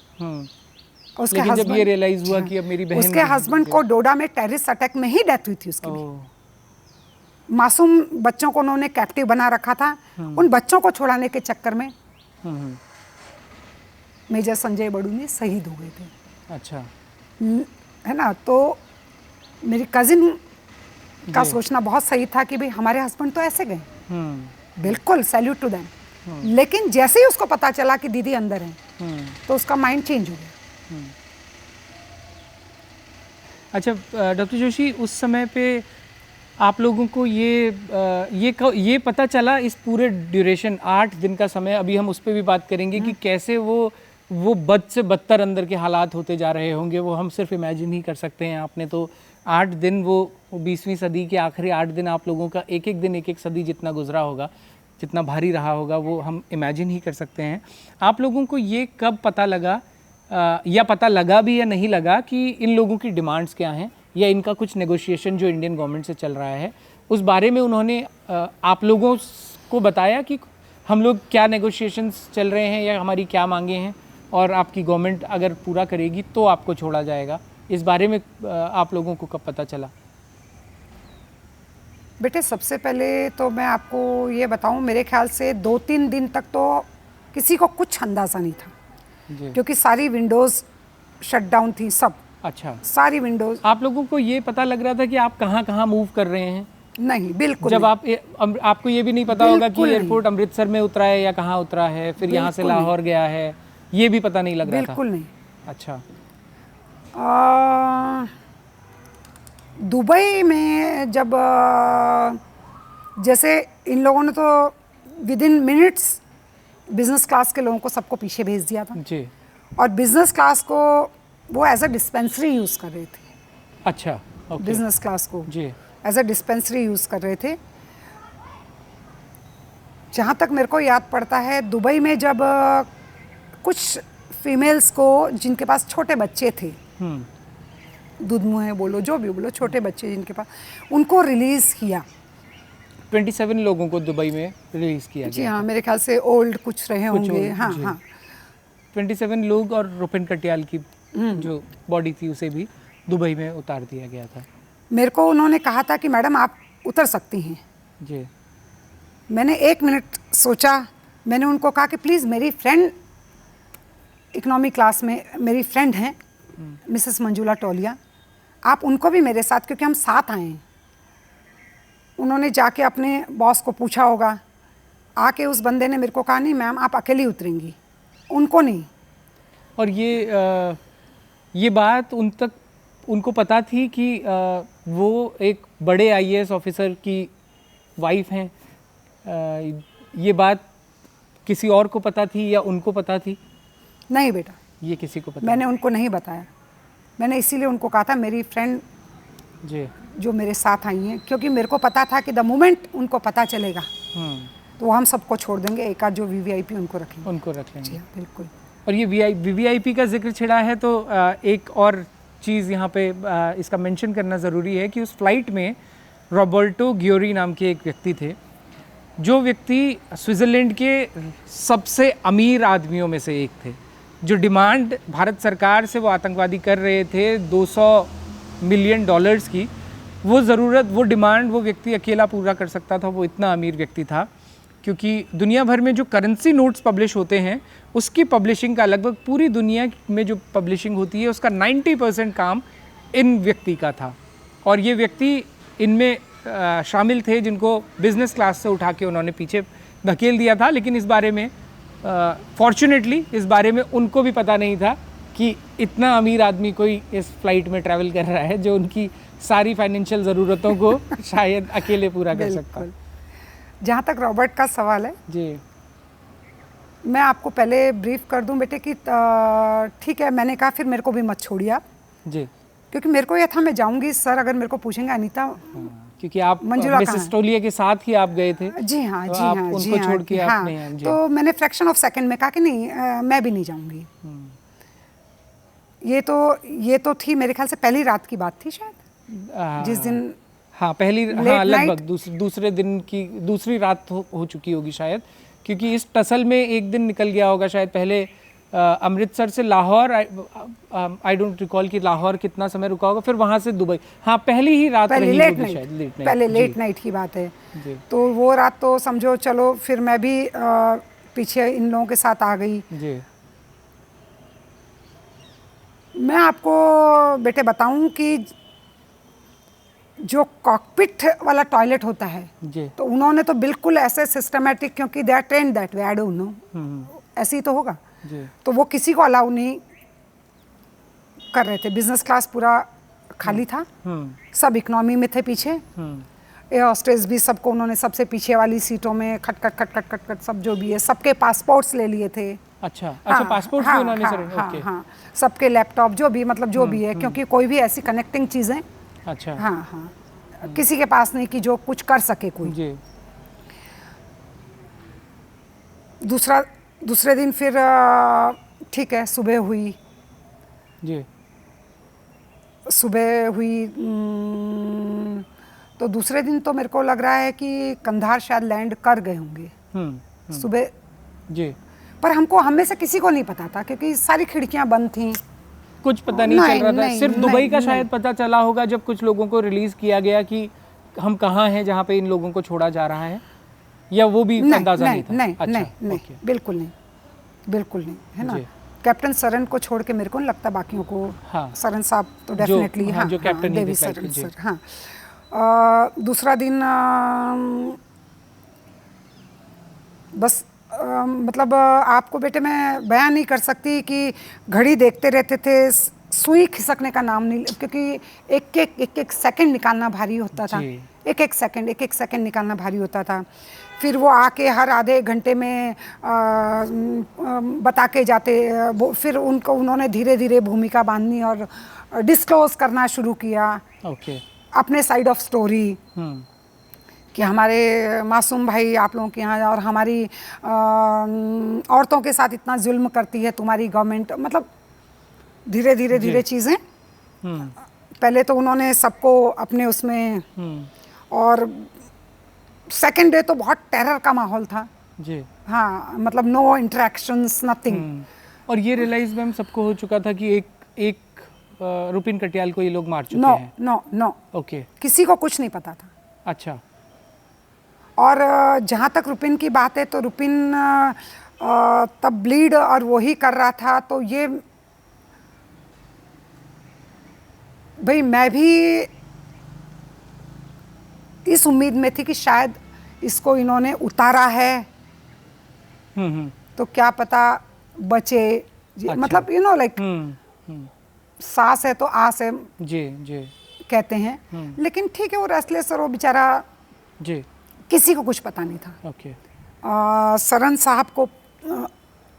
उसके लेकिन जब ये husband- रियलाइज हुआ कि अब मेरी बहन, उसके हस्बैंड को डोडा में टेररिस्ट अटैक में ही डेथ हुई थी उसकी भी। मासूम बच्चों को उन्होंने कैप्टिव बना रखा था। उन बच्चों को छुड़ाने के चक्कर में मेजर संजय बड़ूनी शहीद हो गए थे। अच्छा। है ना। तो मेरी कजिन का सोचना बहुत सही था कि भाई हमारे हस्बैंड तो ऐसे गए, बिल्कुल सैल्यूट टू देम। लेकिन जैसे ही उसको पता चला कि दीदी अंदर है तो उसका माइंड चेंज हो गया। अच्छा डॉक्टर जोशी, उस समय पे आप लोगों को ये पता चला, इस पूरे ड्यूरेशन 8 दिन का समय, अभी हम उस पर भी बात करेंगे कि कैसे वो बद से बदतर अंदर के हालात होते जा रहे होंगे, वो हम सिर्फ इमेजिन ही कर सकते हैं। आपने तो 8 दिन, वो 20वीं सदी के आखिरी 8 दिन आप लोगों का, एक एक दिन एक एक सदी जितना गुजरा होगा, जितना भारी रहा होगा, वो हम इमेजिन ही कर सकते हैं। आप लोगों को ये कब पता लगा, या पता लगा भी या नहीं लगा, कि इन लोगों की डिमांड्स क्या हैं, या इनका कुछ नेगोशिएशन जो इंडियन गवर्नमेंट से चल रहा है, उस बारे में उन्होंने आप लोगों को बताया कि हम लोग क्या नेगोशिएशंस चल रहे हैं या हमारी क्या मांगे हैं, और आपकी गवर्नमेंट अगर पूरा करेगी तो आपको छोड़ा जाएगा? इस बारे में आप लोगों को कब पता चला? बेटे, सबसे पहले तो मैं आपको ये बताऊं, मेरे ख्याल से 2-3 दिन तक तो किसी को कुछ अंदाज़ा नहीं था, क्योंकि सारी विंडोज़ शट डाउन थी, सब। अच्छा। सारी विंडोज़। आप लोगों को ये पता लग रहा था कि आप कहाँ कहाँ मूव कर रहे हैं? नहीं, बिल्कुल जब नहीं। आपको ये भी नहीं पता होगा कि एयरपोर्ट अमृतसर में उतरा है या कहाँ उतरा है, फिर यहाँ से लाहौर गया है, ये भी पता नहीं लग रहा था? बिल्कुल नहीं। अच्छा। दुबई में जब जैसे इन लोगों ने तो with in minutes business class के लोगों को सबको पीछे भेज दिया था जी। और बिजनेस क्लास को वो एज अ डिस्पेंसरी यूज़ कर रहे थे। अच्छा, ओके। बिजनेस क्लास को जी एज अ डिस्पेंसरी यूज़ कर रहे थे। जहाँ तक मेरे को याद पड़ता है, दुबई में जब कुछ फीमेल्स को, जिनके पास छोटे बच्चे थे, दूध मुँह बोलो, जो भी बोलो, छोटे बच्चे जिनके पास, उनको रिलीज़ किया। 27 लोगों को दुबई में रिलीज़ किया जी गया। हाँ, मेरे ख्याल से ओल्ड कुछ रहे होंगे। old, हाँ जी। हाँ। 27 लोग और रुपिन कटियाल की जो बॉडी थी उसे भी दुबई में उतार दिया गया था। मेरे को उन्होंने कहा था कि मैडम आप उतर सकती हैं। जी। मैंने 1 मिनट सोचा, मैंने उनको कहा कि प्लीज़, मेरी फ्रेंड इकोनॉमी क्लास में मेरी फ्रेंड हैं, मिसेस मंजुला टोलिया, आप उनको भी मेरे साथ, क्योंकि हम साथ आए हैं। उन्होंने जाके अपने बॉस को पूछा होगा, आके उस बंदे ने मेरे को कहा नहीं मैम आप अकेली उतरेंगी, उनको नहीं। और ये बात उनको पता थी कि वो एक बड़े आईएएस ऑफिसर की वाइफ हैं? ये बात किसी और को पता थी या उनको पता थी? नहीं बेटा, ये किसी को पता मैंने उनको नहीं बताया। मैंने इसीलिए उनको कहा था मेरी फ्रेंड जी जो मेरे साथ आई हैं, क्योंकि मेरे को पता था कि द मोमेंट उनको पता चलेगा तो वो हम सबको छोड़ देंगे, एक आध जो वीवीआईपी उनको रखेंगे। उनको रख लेंगे। जी हाँ, बिल्कुल। और ये वीवीआईपी का जिक्र छिड़ा है तो एक और चीज़ यहाँ पे इसका मेंशन करना ज़रूरी है कि उस फ्लाइट में रॉबर्टो ग्योरी नाम के एक व्यक्ति थे, जो व्यक्ति स्विट्ज़रलैंड के सबसे अमीर आदमियों में से एक थे। जो डिमांड भारत सरकार से वो आतंकवादी कर रहे थे 200 मिलियन डॉलर्स की, वो ज़रूरत, वो डिमांड वो व्यक्ति अकेला पूरा कर सकता था। वो इतना अमीर व्यक्ति था, क्योंकि दुनिया भर में जो करेंसी नोट्स पब्लिश होते हैं उसकी पब्लिशिंग का, लगभग पूरी दुनिया में जो पब्लिशिंग होती है उसका 90% काम इन व्यक्ति का था। और ये व्यक्ति इनमें शामिल थे जिनको बिज़नेस क्लास से उठा के उन्होंने पीछे धकेल दिया था। लेकिन इस बारे में फॉर्चुनेटली इस बारे में उनको भी पता नहीं था कि इतना अमीर आदमी कोई इस फ्लाइट में ट्रैवल कर रहा है जो उनकी सारी फाइनेंशियल ज़रूरतों को शायद अकेले पूरा कर सकता है। जहाँ तक रॉबर्ट का सवाल है जी, मैं आपको पहले ब्रीफ कर दूं बेटे कि ठीक है, मैंने कहा फिर मेरे को भी मत छोड़िए आप जी, क्योंकि मेरे को यह था मैं जाऊंगी सर, अगर मेरे को पूछेंगे अनीता क्योंकि आप मंजुला मिसेस टोलिया के साथ ही आप गए थे। जी हाँ, तो जी आप हाँ, उनको जी हाँ, छोड़ के हाँ, आपने जी। तो मैंने फ्रैक्शन ऑफ सेकंड में कहा कि नहीं मैं भी नहीं जाऊंगी। ये तो थी मेरे ख्याल से पहली रात की बात थी शायद, जिस दिन हाँ पहली, Late हाँ लगभग night? दूसरे दिन की दूसरी रात हो चुकी होगी शायद, क्योंकि इस टसल में एक दिन निकल गया होगा शायद। पहले अमृतसर से लाहौर, आई डोंट रिकॉल कि लाहौर कितना समय रुका होगा, फिर वहाँ से दुबई। हाँ पहली ही रात पहले रही लेट होगी शायद, नाइट, लेट नाइट, पहले जी, लेट नाइट की बात है। जी। तो वो रात तो समझो चलो फिर मैं भी पीछे इन लोगों के साथ आ गई। जी। मैं आपको बेटे बताऊं कि जो कॉकपिट वाला टॉयलेट होता है जी, तो उन्होंने तो बिल्कुल ऐसे सिस्टमेटिक, क्योंकि they are trained that way, I don't know, ऐसे ही तो होगा। जी। तो वो किसी को अलाउ नहीं कर रहे थे। बिजनेस क्लास पूरा खाली था, सब इकोनॉमी में थे पीछे। एयर होस्टेस भी सबको उन्होंने सबसे पीछे वाली सीटों में खट खट खट खट खट खट सब जो भी है, सबके पासपोर्ट्स ले लिए थे। अच्छा, अच्छा, पासपोर्ट भी उन्होंने सरेंडर, ओके, हाँ, सबके लैपटॉप जो भी, मतलब जो भी है, क्योंकि कोई भी ऐसी कनेक्टिंग चीज़ें, अच्छा, हाँ हाँ, किसी के पास नहीं कि जो कुछ कर सके कोई। जी, दूसरे दिन फिर ठीक है, सुबह हुई, जी, तो दूसरे दिन तो मेरे को लग रहा है कि कंधार शायद लैंड कर गए होंगे सुबह जी। पर हमको, हमें से किसी को नहीं पता था क्योंकि सारी खिड़कियां बंद थीं। कुछ पता नहीं चल रहा था, सिर्फ दुबई का शायद पता चला होगा जब कुछ लोगों को रिलीज किया गया कि हम कहाँ हैं जहाँ पे इन लोगों को छोड़ा जा रहा है, या वो भी अंदाजा नहीं था? नहीं, अच्छा, नहीं, बिल्कुल नहीं, बिल्कुल नहीं, है ना। कैप्टन सरन को छोड़ के मेरे को नहीं लगता बाकियों को। हाँ, सरन साहब तो डेफिनेटली, हाँ, जो कैप्टन देवी सरन सर, हाँ। दूसरा दिन बस मतलब आपको बेटे मैं बयान नहीं कर सकती कि घड़ी देखते रहते थे, सुई खिसकने का नाम नहीं, क्योंकि एक एक सेकंड निकालना भारी होता था। एक एक सेकंड निकालना भारी होता था। फिर वो आके हर आधे घंटे में बता के जाते, फिर उन्होंने धीरे धीरे भूमिका बांधनी और डिस्क्लोज करना शुरू किया, अपने साइड ऑफ स्टोरी, कि हमारे मासूम भाई आप लोगों के यहाँ और हमारी औरतों के साथ इतना जुल्म करती है तुम्हारी गवर्नमेंट। मतलब धीरे धीरे चीज़ें, पहले तो उन्होंने सबको अपने उसमें, और सेकेंड डे तो बहुत टेरर का माहौल था जी, हाँ, मतलब नो इंटरेक्शंस, नथिंग। और ये रियलाइज मैम सबको हो चुका था कि एक रुपिन कटियाल को ये लोग मार चुके हैं। नो, ओके, किसी को कुछ नहीं पता था। अच्छा। और जहाँ तक रुपिन की बात है तो रुपिन तब ब्लीड और वही कर रहा था, तो ये भाई मैं भी इस उम्मीद में थी कि शायद इसको इन्होंने उतारा है तो क्या पता बचे। अच्छा। मतलब यू नो लाइक सांस है तो आस है, जी कहते हैं। लेकिन ठीक है, वो रेस्टलेस और वो बेचारा, जी, किसी को कुछ पता नहीं था। ओके। सरन साहब को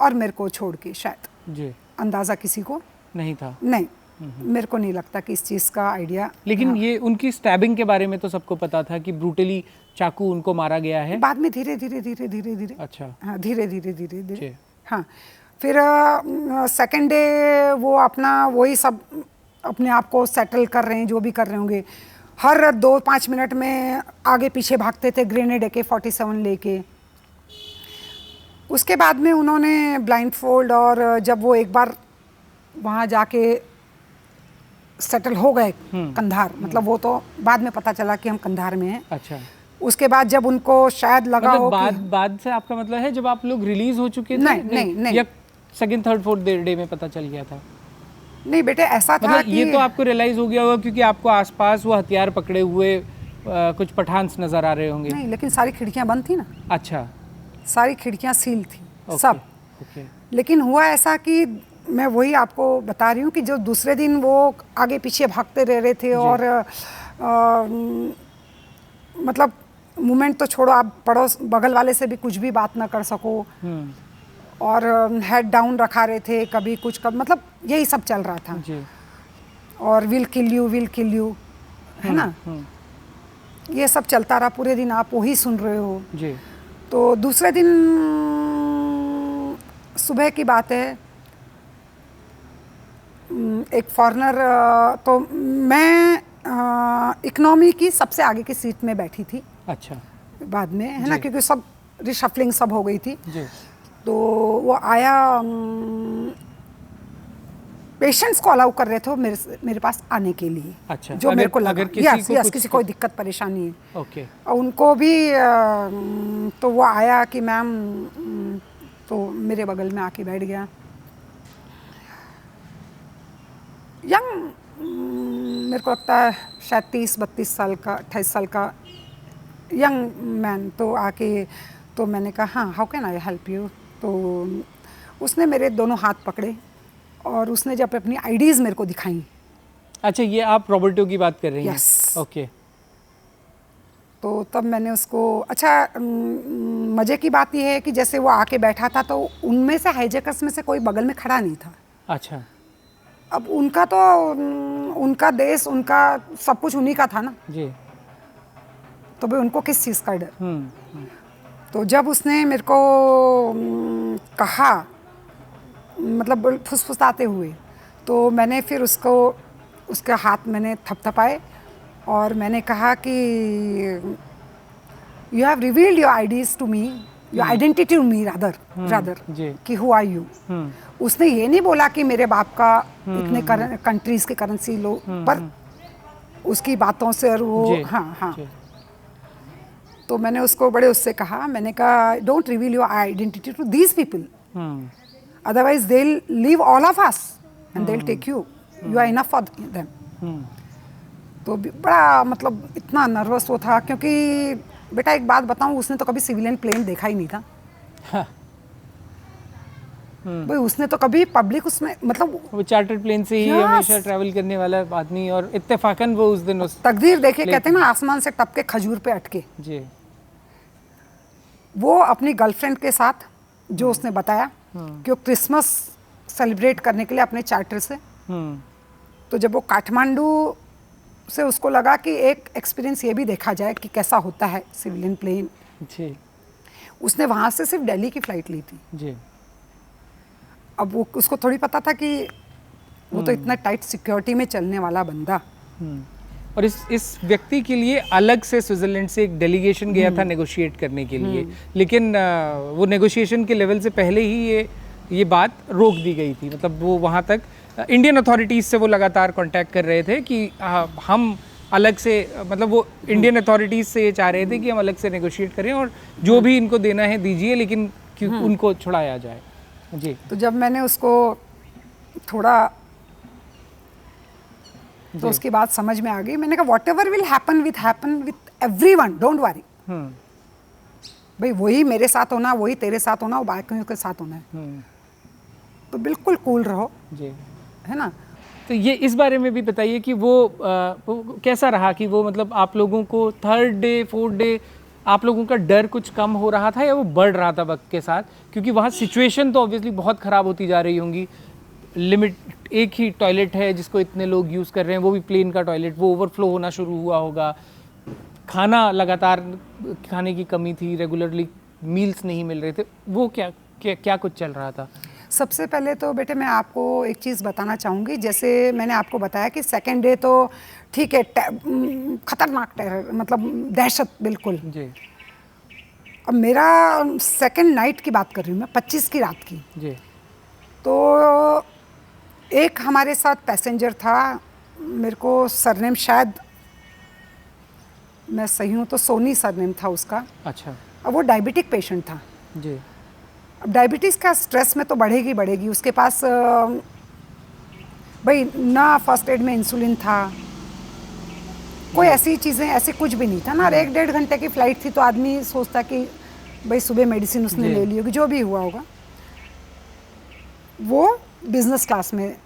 और मेरे को छोड़ के शायद जी अंदाज़ा किसी को नहीं था। नहीं, मेरे को नहीं लगता कि इस चीज़ का आइडिया। लेकिन ये उनकी स्टैबिंग के बारे में तो सबको पता था कि ब्रूटली चाकू उनको मारा गया है। बाद में धीरे धीरे। अच्छा, हाँ, धीरे। हाँ, फिर सेकंड डे वो अपना वही सब अपने आप को सेटल कर रहे हैं, जो भी कर रहे होंगे। हर 2-5 मिनट में आगे पीछे भागते थे ग्रेनेड AK-47 लेके। उसके बाद में उन्होंने ब्लाइंड फोल्ड, और जब वो एक बार वहाँ जाके सेटल हो गए कंधार, मतलब वो तो बाद में पता चला कि हम कंधार में हैं। अच्छा, उसके बाद जब उनको शायद लगा मतलब हो बाद से आपका मतलब है जब आप लोग रिलीज हो चुके थे? नहीं। या सेकंड थर्ड फोर्थ डे में पता चल गया था? नहीं बेटे, ऐसा था मतलब कि ये तो आपको रियलाइज हो गया होगा क्योंकि आपको आसपास वो हथियार पकड़े हुए कुछ पठान्स नजर आ रहे होंगे। नहीं, लेकिन सारी खिड़कियां बंद थी ना। अच्छा, सारी खिड़कियां सील थी सब। ओके। लेकिन हुआ ऐसा कि मैं वही आपको बता रही हूँ कि जो दूसरे दिन वो आगे पीछे भागते रह रहे थे, और मतलब मूवमेंट तो छोड़ो, आप पड़ोस बगल वाले से भी कुछ भी बात ना कर सको, और हेड डाउन रखा रहे थे, कभी कुछ मतलब यही सब चल रहा था जी। और विल किल यू है ना, ये सब चलता रहा पूरे दिन, आप वही सुन रहे हो जी। तो दूसरे दिन सुबह की बात है, एक फॉरेनर, तो मैं इकोनॉमी की सबसे आगे की सीट में बैठी थी। अच्छा, बाद में है ना, क्योंकि सब रिशफलिंग सब हो गई थी जी। तो वो आया, पेशेंट्स को अलाउ कर रहे थे मेरे पास आने के लिए। अच्छा, जो मेरे को लगा अगर किसी को कोई दिक्कत परेशानी है, ओके। और उनको भी तो वो आया कि मैम, तो मेरे बगल में आके बैठ गया। यंग, मेरे को लगता है शायद 30-32 साल का, 28 साल का यंग मैन, तो आके तो मैंने कहा हाँ, how can I help you. तो उसने मेरे दोनों हाथ पकड़े और उसने जब अपनी आईडीज़ मेरे को दिखाई। अच्छा, ये आप रॉबर्टो की बात कर रही हैं? यस। ओके। तो तब मैंने उसको, अच्छा मज़े की बात यह है कि जैसे वो आके बैठा था तो उनमें से हाईजैकर्स में से कोई बगल में खड़ा नहीं था। अच्छा। अब उनका तो उनका देश, उनका सब कुछ उन्हीं का था ना जी। तो भाई उनको किस चीज़ का डर। तो जब उसने मेरे को कहा, मतलब फुसफुसाते हुए, तो मैंने फिर उसको, उसके हाथ मैंने थपथपाए और मैंने कहा कि you have revealed your IDs to me, your identity to me rather कि हु आर यू। उसने ये नहीं बोला कि मेरे बाप का इतने कंट्रीज के करेंसी लो, पर उसकी बातों से और वो हाँ। तो मैंने उसको बड़े उससे कहा, मैंने कहा don't reveal your identity to these people, otherwise they'll leave all of us and they'll take you are enough for them। तो बड़ा मतलब इतना नर्वस वो था, क्योंकि बेटा एक बात बताऊं, उसने तो कभी सिविलियन प्लेन देखा ही नहीं था। भाई उसने तो कभी पब्लिक उसमें, मतलब वो चार्टर्ड प्लेन से ही हमेशा ट्रैवल करने वाला आदमी, और इत्तेफाकन वो उस दिन उस तकदीर देखे, कहते हैं ना आसमान से टपके खजूर पे अटके। जी। वो अपनी गर्लफ्रेंड के साथ, जो उसने बताया कि वो क्रिसमस सेलिब्रेट करने के लिए अपने चार्टर से, तो जब वो काठमांडू से उसको लगा कि एक एक्सपीरियंस ये भी देखा जाए कि कैसा होता है सिविलियन प्लेन। जी। उसने वहाँ से सिर्फ दिल्ली की फ़्लाइट ली थी। जी। अब वो उसको थोड़ी पता था कि वो तो इतना टाइट सिक्योरिटी में चलने वाला बंदा। और इस व्यक्ति के लिए अलग से स्विट्जरलैंड से एक डेलीगेशन गया था नेगोशिएट करने के लिए, लेकिन वो नेगोशिएशन के लेवल से पहले ही ये बात रोक दी गई थी। मतलब वो वहाँ तक इंडियन अथॉरिटीज़ से वो लगातार कांटेक्ट कर रहे थे कि हम अलग से, मतलब वो इंडियन अथॉरिटीज़ से ये चाह रहे थे कि हम अलग से नेगोशिएट करें और जो भी इनको देना है दीजिए, लेकिन उनको छुड़ाया जाए। जी। तो जब मैंने उसको थोड़ा, तो उसकी बात समझ में आ गई। मैंने कहा whatever will happen with everyone, don't worry. भाई वही मेरे साथ होना, वही तेरे साथ होना, वो बाकियों के साथ होना है, तो बिल्कुल कूल रहो। जी। है ना। तो ये इस बारे में भी बताइए कि वो कैसा रहा, कि वो मतलब आप लोगों को थर्ड डे फोर्थ डे आप लोगों का डर कुछ कम हो रहा था या वो बढ़ रहा था वक्त के साथ, क्योंकि वहाँ सिचुएशन तो ऑब्वियसली बहुत ख़राब होती जा रही होंगी। लिमिट, एक ही टॉयलेट है जिसको इतने लोग यूज़ कर रहे हैं, वो भी प्लेन का टॉयलेट, वो ओवरफ्लो होना शुरू हुआ होगा। खाना लगातार, खाने की कमी थी, रेगुलरली मील्स नहीं मिल रहे थे, वो क्या कुछ चल रहा था? सबसे पहले तो बेटे मैं आपको एक चीज़ बताना चाहूँगी। जैसे मैंने आपको बताया कि सेकेंड डे तो ठीक है, खतरनाक टेरर, मतलब दहशत बिल्कुल जी अब मेरा सेकेंड नाइट की बात कर रही हूँ मैं, 25 की रात की। जी तो एक हमारे साथ पैसेंजर था, मेरे को सरनेम शायद मैं सही हूँ तो सोनी सरनेम था उसका। अच्छा अब वो डायबिटिक पेशेंट था। जी अब डायबिटीज़ का स्ट्रेस में तो बढ़ेगी बढ़ेगी, उसके पास भाई ना फर्स्ट एड में इंसुलिन था, कोई ऐसी चीज़ें, ऐसे कुछ भी नहीं था ना। और 1-1.5 घंटे की फ़्लाइट थी तो आदमी सोचता कि भाई सुबह मेडिसिन उसने ले ली होगी, जो भी हुआ होगा। वो बिज़नेस क्लास में,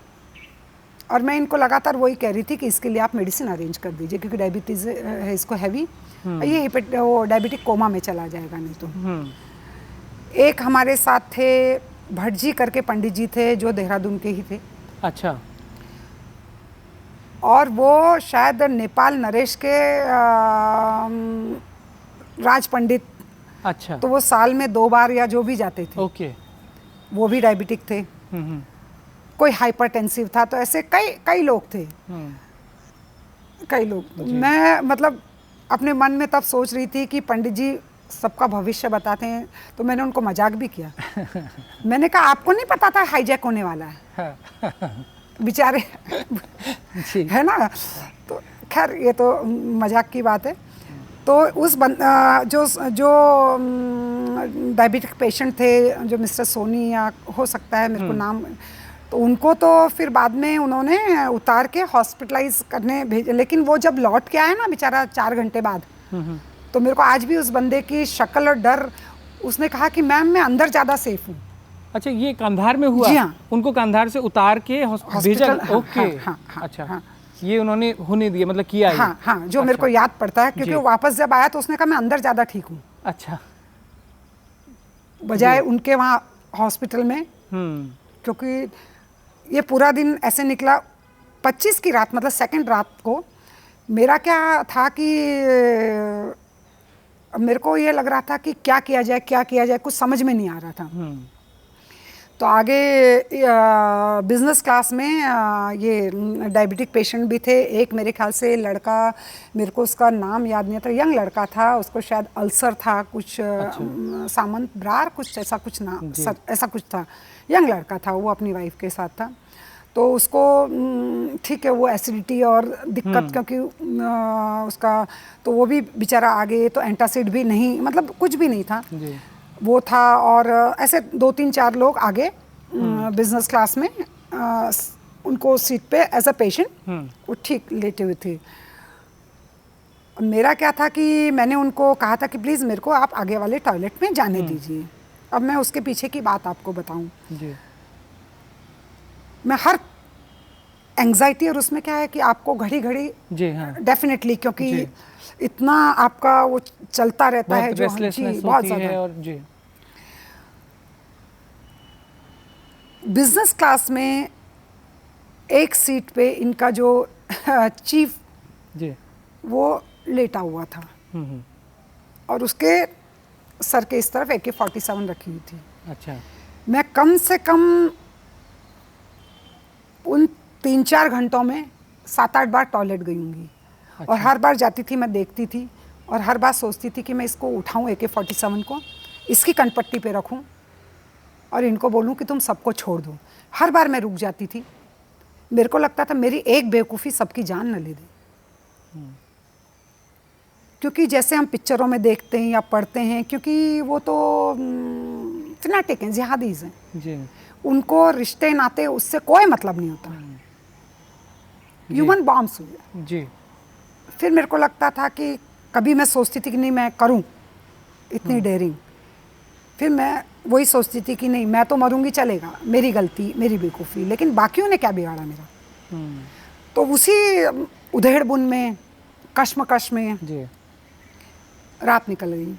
और मैं इनको लगातार वही कह रही थी कि इसके लिए आप मेडिसिन अरेंज कर दीजिए क्योंकि डायबिटीज़ है इसको हैवी, ये वो डायबिटिक कोमा में चला जाएगा नहीं तो। एक हमारे साथ थे भट्ट जी करके पंडित जी थे जो देहरादून के ही थे। अच्छा और वो शायद नेपाल नरेश के राज पंडित। अच्छा तो वो साल में 2 बार या जो भी जाते थे। ओके वो भी डायबिटिक थे। कोई हाइपरटेंसिव था। तो ऐसे कई लोग थे, कई लोग। मैं मतलब अपने मन में तब सोच रही थी कि पंडित जी सबका भविष्य बताते हैं, तो मैंने उनको मजाक भी किया। मैंने कहा आपको नहीं पता था हाईजैक होने वाला है? बेचारे है ना। तो खैर ये तो मजाक की बात है। तो उस जो डायबिटिक पेशेंट थे, जो मिस्टर सोनी या हो सकता है मेरे को नाम, तो उनको तो फिर बाद में उन्होंने उतार के हॉस्पिटलाइज करने भेजे। लेकिन वो जब लौट के आया ना बेचारा 4 घंटे बाद, तो मेरे को आज भी उस बंदे की शक्ल और डर, उसने कहा कि मैम मैं अंदर ज़्यादा सेफ हूँ। अच्छा ये कंधार में हुआ? जी हाँ। उनको कंधार से उतार के भेजा? हाँ, ओके हाँ, अच्छा हाँ। ये उन्होंने होने दिया, मतलब किया ये? हाँ हाँ, जो मेरे को याद पड़ता है, क्योंकि वो वापस जब आया तो उसने कहा मैं अंदर ज़्यादा ठीक हूँ, अच्छा बजाय उनके वहाँ हॉस्पिटल में। क्योंकि ये पूरा दिन ऐसे निकला। 25 की रात मतलब सेकंड रात को मेरा क्या था कि मेरे को ये लग रहा था कि क्या किया जाए, कुछ समझ में नहीं आ रहा था। तो आगे बिज़नेस क्लास में ये डायबिटिक पेशेंट भी थे। एक मेरे ख्याल से लड़का, मेरे को उसका नाम याद नहीं था, यंग लड़का था, उसको शायद अल्सर था कुछ, सामंत ब्रार कुछ ऐसा कुछ नाम, ऐसा कुछ था। यंग लड़का था, वो अपनी वाइफ के साथ था। तो उसको ठीक है वो एसिडिटी और दिक्कत, क्योंकि उसका तो वो भी बेचारा आगे तो एंटासिड भी नहीं, मतलब कुछ भी नहीं था वो था। और ऐसे 2-3-4 लोग आगे बिजनेस क्लास में उनको सीट पे एज अ पेशेंट वो ठीक लेटे हुए थे। मेरा क्या था कि मैंने उनको कहा था कि प्लीज़ मेरे को आप आगे वाले टॉयलेट में जाने दीजिए। अब मैं उसके पीछे की बात आपको बताऊं। मैं हर एंग्जाइटी, और उसमें क्या है कि आपको घड़ी घड़ी डेफिनेटली, क्योंकि इतना आपका वो चलता रहता है जो बहुत ज़्यादा। और जी बिजनेस क्लास में एक सीट पे इनका जो चीफ वो लेटा हुआ था और उसके सर के इस तरफ AK-47 रखी हुई थी। अच्छा। मैं कम से कम उन 3-4 घंटों में 7-8 बार टॉयलेट गई होंगी। और हर बार जाती थी, मैं देखती थी और हर बार सोचती थी कि मैं इसको उठाऊं AK-47 को, इसकी कनपट्टी पे रखूं और इनको बोलूं कि तुम सबको छोड़ दो। हर बार मैं रुक जाती थी। मेरे को लगता था मेरी एक बेवकूफ़ी सबकी जान न ले दे। क्योंकि जैसे हम पिक्चरों में देखते हैं या पढ़ते हैं, क्योंकि वो तो फिनाटिक हैं, जिहादीज़ हैं, उनको रिश्ते नाते उससे कोई मतलब नहीं होता। ह्यूमन बॉम्ब्स हुए जी। फिर मेरे को लगता था कि कभी मैं सोचती थी कि नहीं मैं करूं इतनी डेयरिंग, फिर मैं वही सोचती थी कि नहीं मैं तो मरूंगी, चलेगा, मेरी गलती, मेरी बेवकूफ़ी, लेकिन बाकियों ने क्या बिगाड़ा मेरा। तो उसी उधेड़ बुन में, कश्मकश में जी रात निकल गई।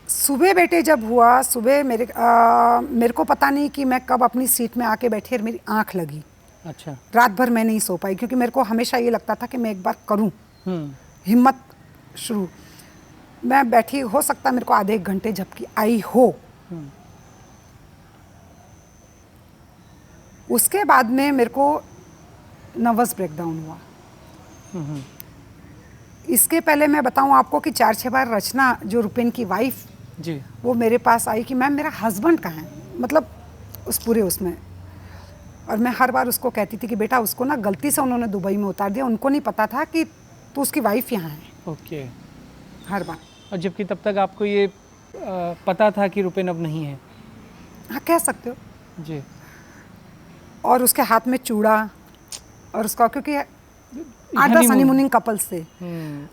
सुबह बेटे जब हुआ, सुबह मेरे को पता नहीं कि मैं कब अपनी सीट में आके बैठी और मेरी आंख लगी। अच्छा। रात भर मैं नहीं सो पाई क्योंकि मेरे को हमेशा ये लगता था कि मैं एक बार करूं। हिम्मत शुरू। मैं बैठी, हो सकता मेरे को आधे 1 घंटे झपकी आई हो। उसके बाद में मेरे को नर्वस ब्रेकडाउन हुआ। इसके पहले मैं बताऊं आपको कि 4-6 बार रचना, जो रुपेन की वाइफ, जी वो मेरे पास आई कि मैम मेरा हस्बैंड कहाँ है, मतलब उस पूरे उसमें। और मैं हर बार उसको कहती थी कि बेटा उसको ना गलती से उन्होंने दुबई में उतार दिया, उनको नहीं पता था कि तू उसकी वाइफ यहाँ है। ओके। हर बार। और जबकि तब तक आपको ये पता था कि रुपेन अब नहीं है। हाँ, कह सकते हो। जी। और उसके हाथ में चूड़ा, और उसका, क्योंकि 8-10 हनीमूनिंग कपल्स थे।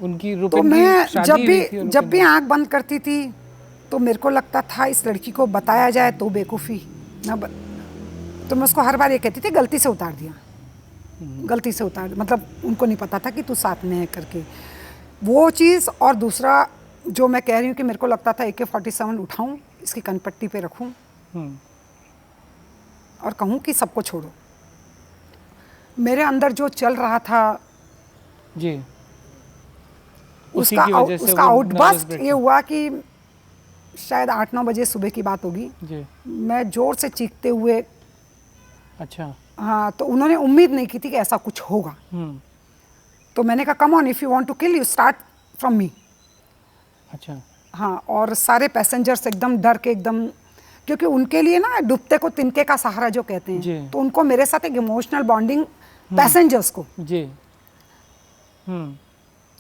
उनकी तो रुपेन मैं की शादी हुई थी और जब भी आंख बंद करती थी तो मेरे को लगता था इस लड़की को बताया जाए तो बेवकूफ़ी ना तो मैं उसको हर बार ये कहती थी गलती से उतार दिया, गलती से उतार, मतलब उनको नहीं पता था कि तू साथ में है करके, वो चीज़। और दूसरा जो मैं कह रही हूँ कि मेरे को लगता था AK-47 उठाऊँ, इसकी कनपट्टी पे रखूँ और कहूँ कि सबको छोड़ो। मेरे अंदर जो चल रहा था जी, उसका आउटबर्स्ट ये हुआ कि शायद 8-9 बजे सुबह की बात होगी जी। मैं जोर से चीखते हुए, अच्छा। हाँ, तो उन्होंने उम्मीद नहीं की थी कि ऐसा कुछ होगा। तो मैंने कहा come on, if you want to kill you start from me. अच्छा। हाँ, और सारे पैसेंजर्स एकदम डर के, एकदम, क्योंकि उनके लिए ना डूबते को तिनके का सहारा जो कहते हैं, तो उनको मेरे साथ एक इमोशनल बॉन्डिंग, पैसेंजर्स को जी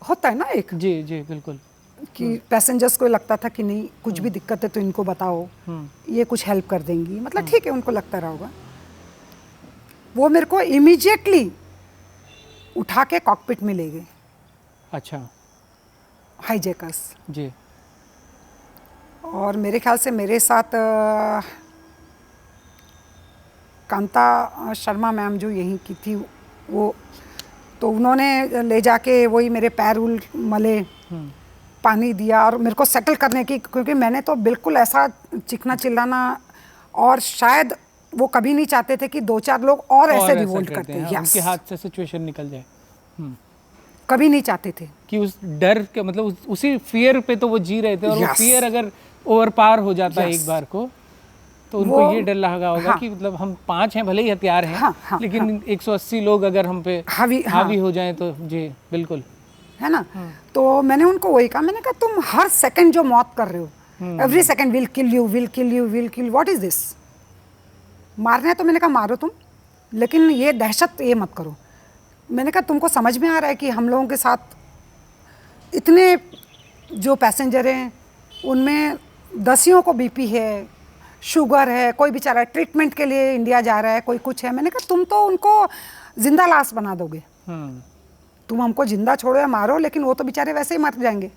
होता है ना एक, जी जी बिल्कुल, कि पैसेंजर्स को लगता था कि नहीं कुछ भी दिक्कत है तो इनको बताओ, ये कुछ हेल्प कर देंगी, मतलब ठीक है, उनको लगता रहा होगा। वो मेरे को इमीडिएटली उठा के कॉकपिट में ले गए। अच्छा। हाईजैकर्स। जी। और मेरे ख्याल से मेरे साथ कांता शर्मा मैम जो यहीं की थी, वो तो उन्होंने ले जाके वही मेरे पैर उल मले, पानी दिया और मेरे को सेटल करने की, क्योंकि मैंने तो बिल्कुल ऐसा चिकना चिल्लाना, और शायद वो कभी नहीं चाहते थे कि 2-4 लोग और ऐसे रिवोल्ट करते हैं, उनके हाथ से सिचुएशन निकल जाए। कभी नहीं चाहते थे कि उस डर के, मतलब उसी फियर पे तो वो जी रहे थे, और वो फियर अगर ओवर पार हो जाता है एक बार को, तो उनको ये डर लगा होगा कि मतलब हम 5 हैं, भले ही हथियार हैं, लेकिन 180 लोग अगर हम पे हावी हो जाएं तो जी बिल्कुल, है ना। तो मैंने उनको वही कहा, मैंने कहा तुम हर सेकंड जो मौत कर रहे हो, every second will kill you, will kill you, will kill, what is this. मारना है तो मैंने कहा मारो तुम, लेकिन ये दहशत ये मत करो। मैंने कहा तुमको समझ में आ रहा है कि हम लोगों के साथ इतने जो पैसेंजर हैं उनमें 10 को बीपी है, शुगर है, कोई बेचारा ट्रीटमेंट के लिए इंडिया जा रहा है, कोई कुछ है। मैंने कहा तुम तो उनको जिंदा लाश बना दोगे, तुम हमको जिंदा छोड़ो या मारो, लेकिन वो तो बेचारे वैसे ही मर जाएंगे।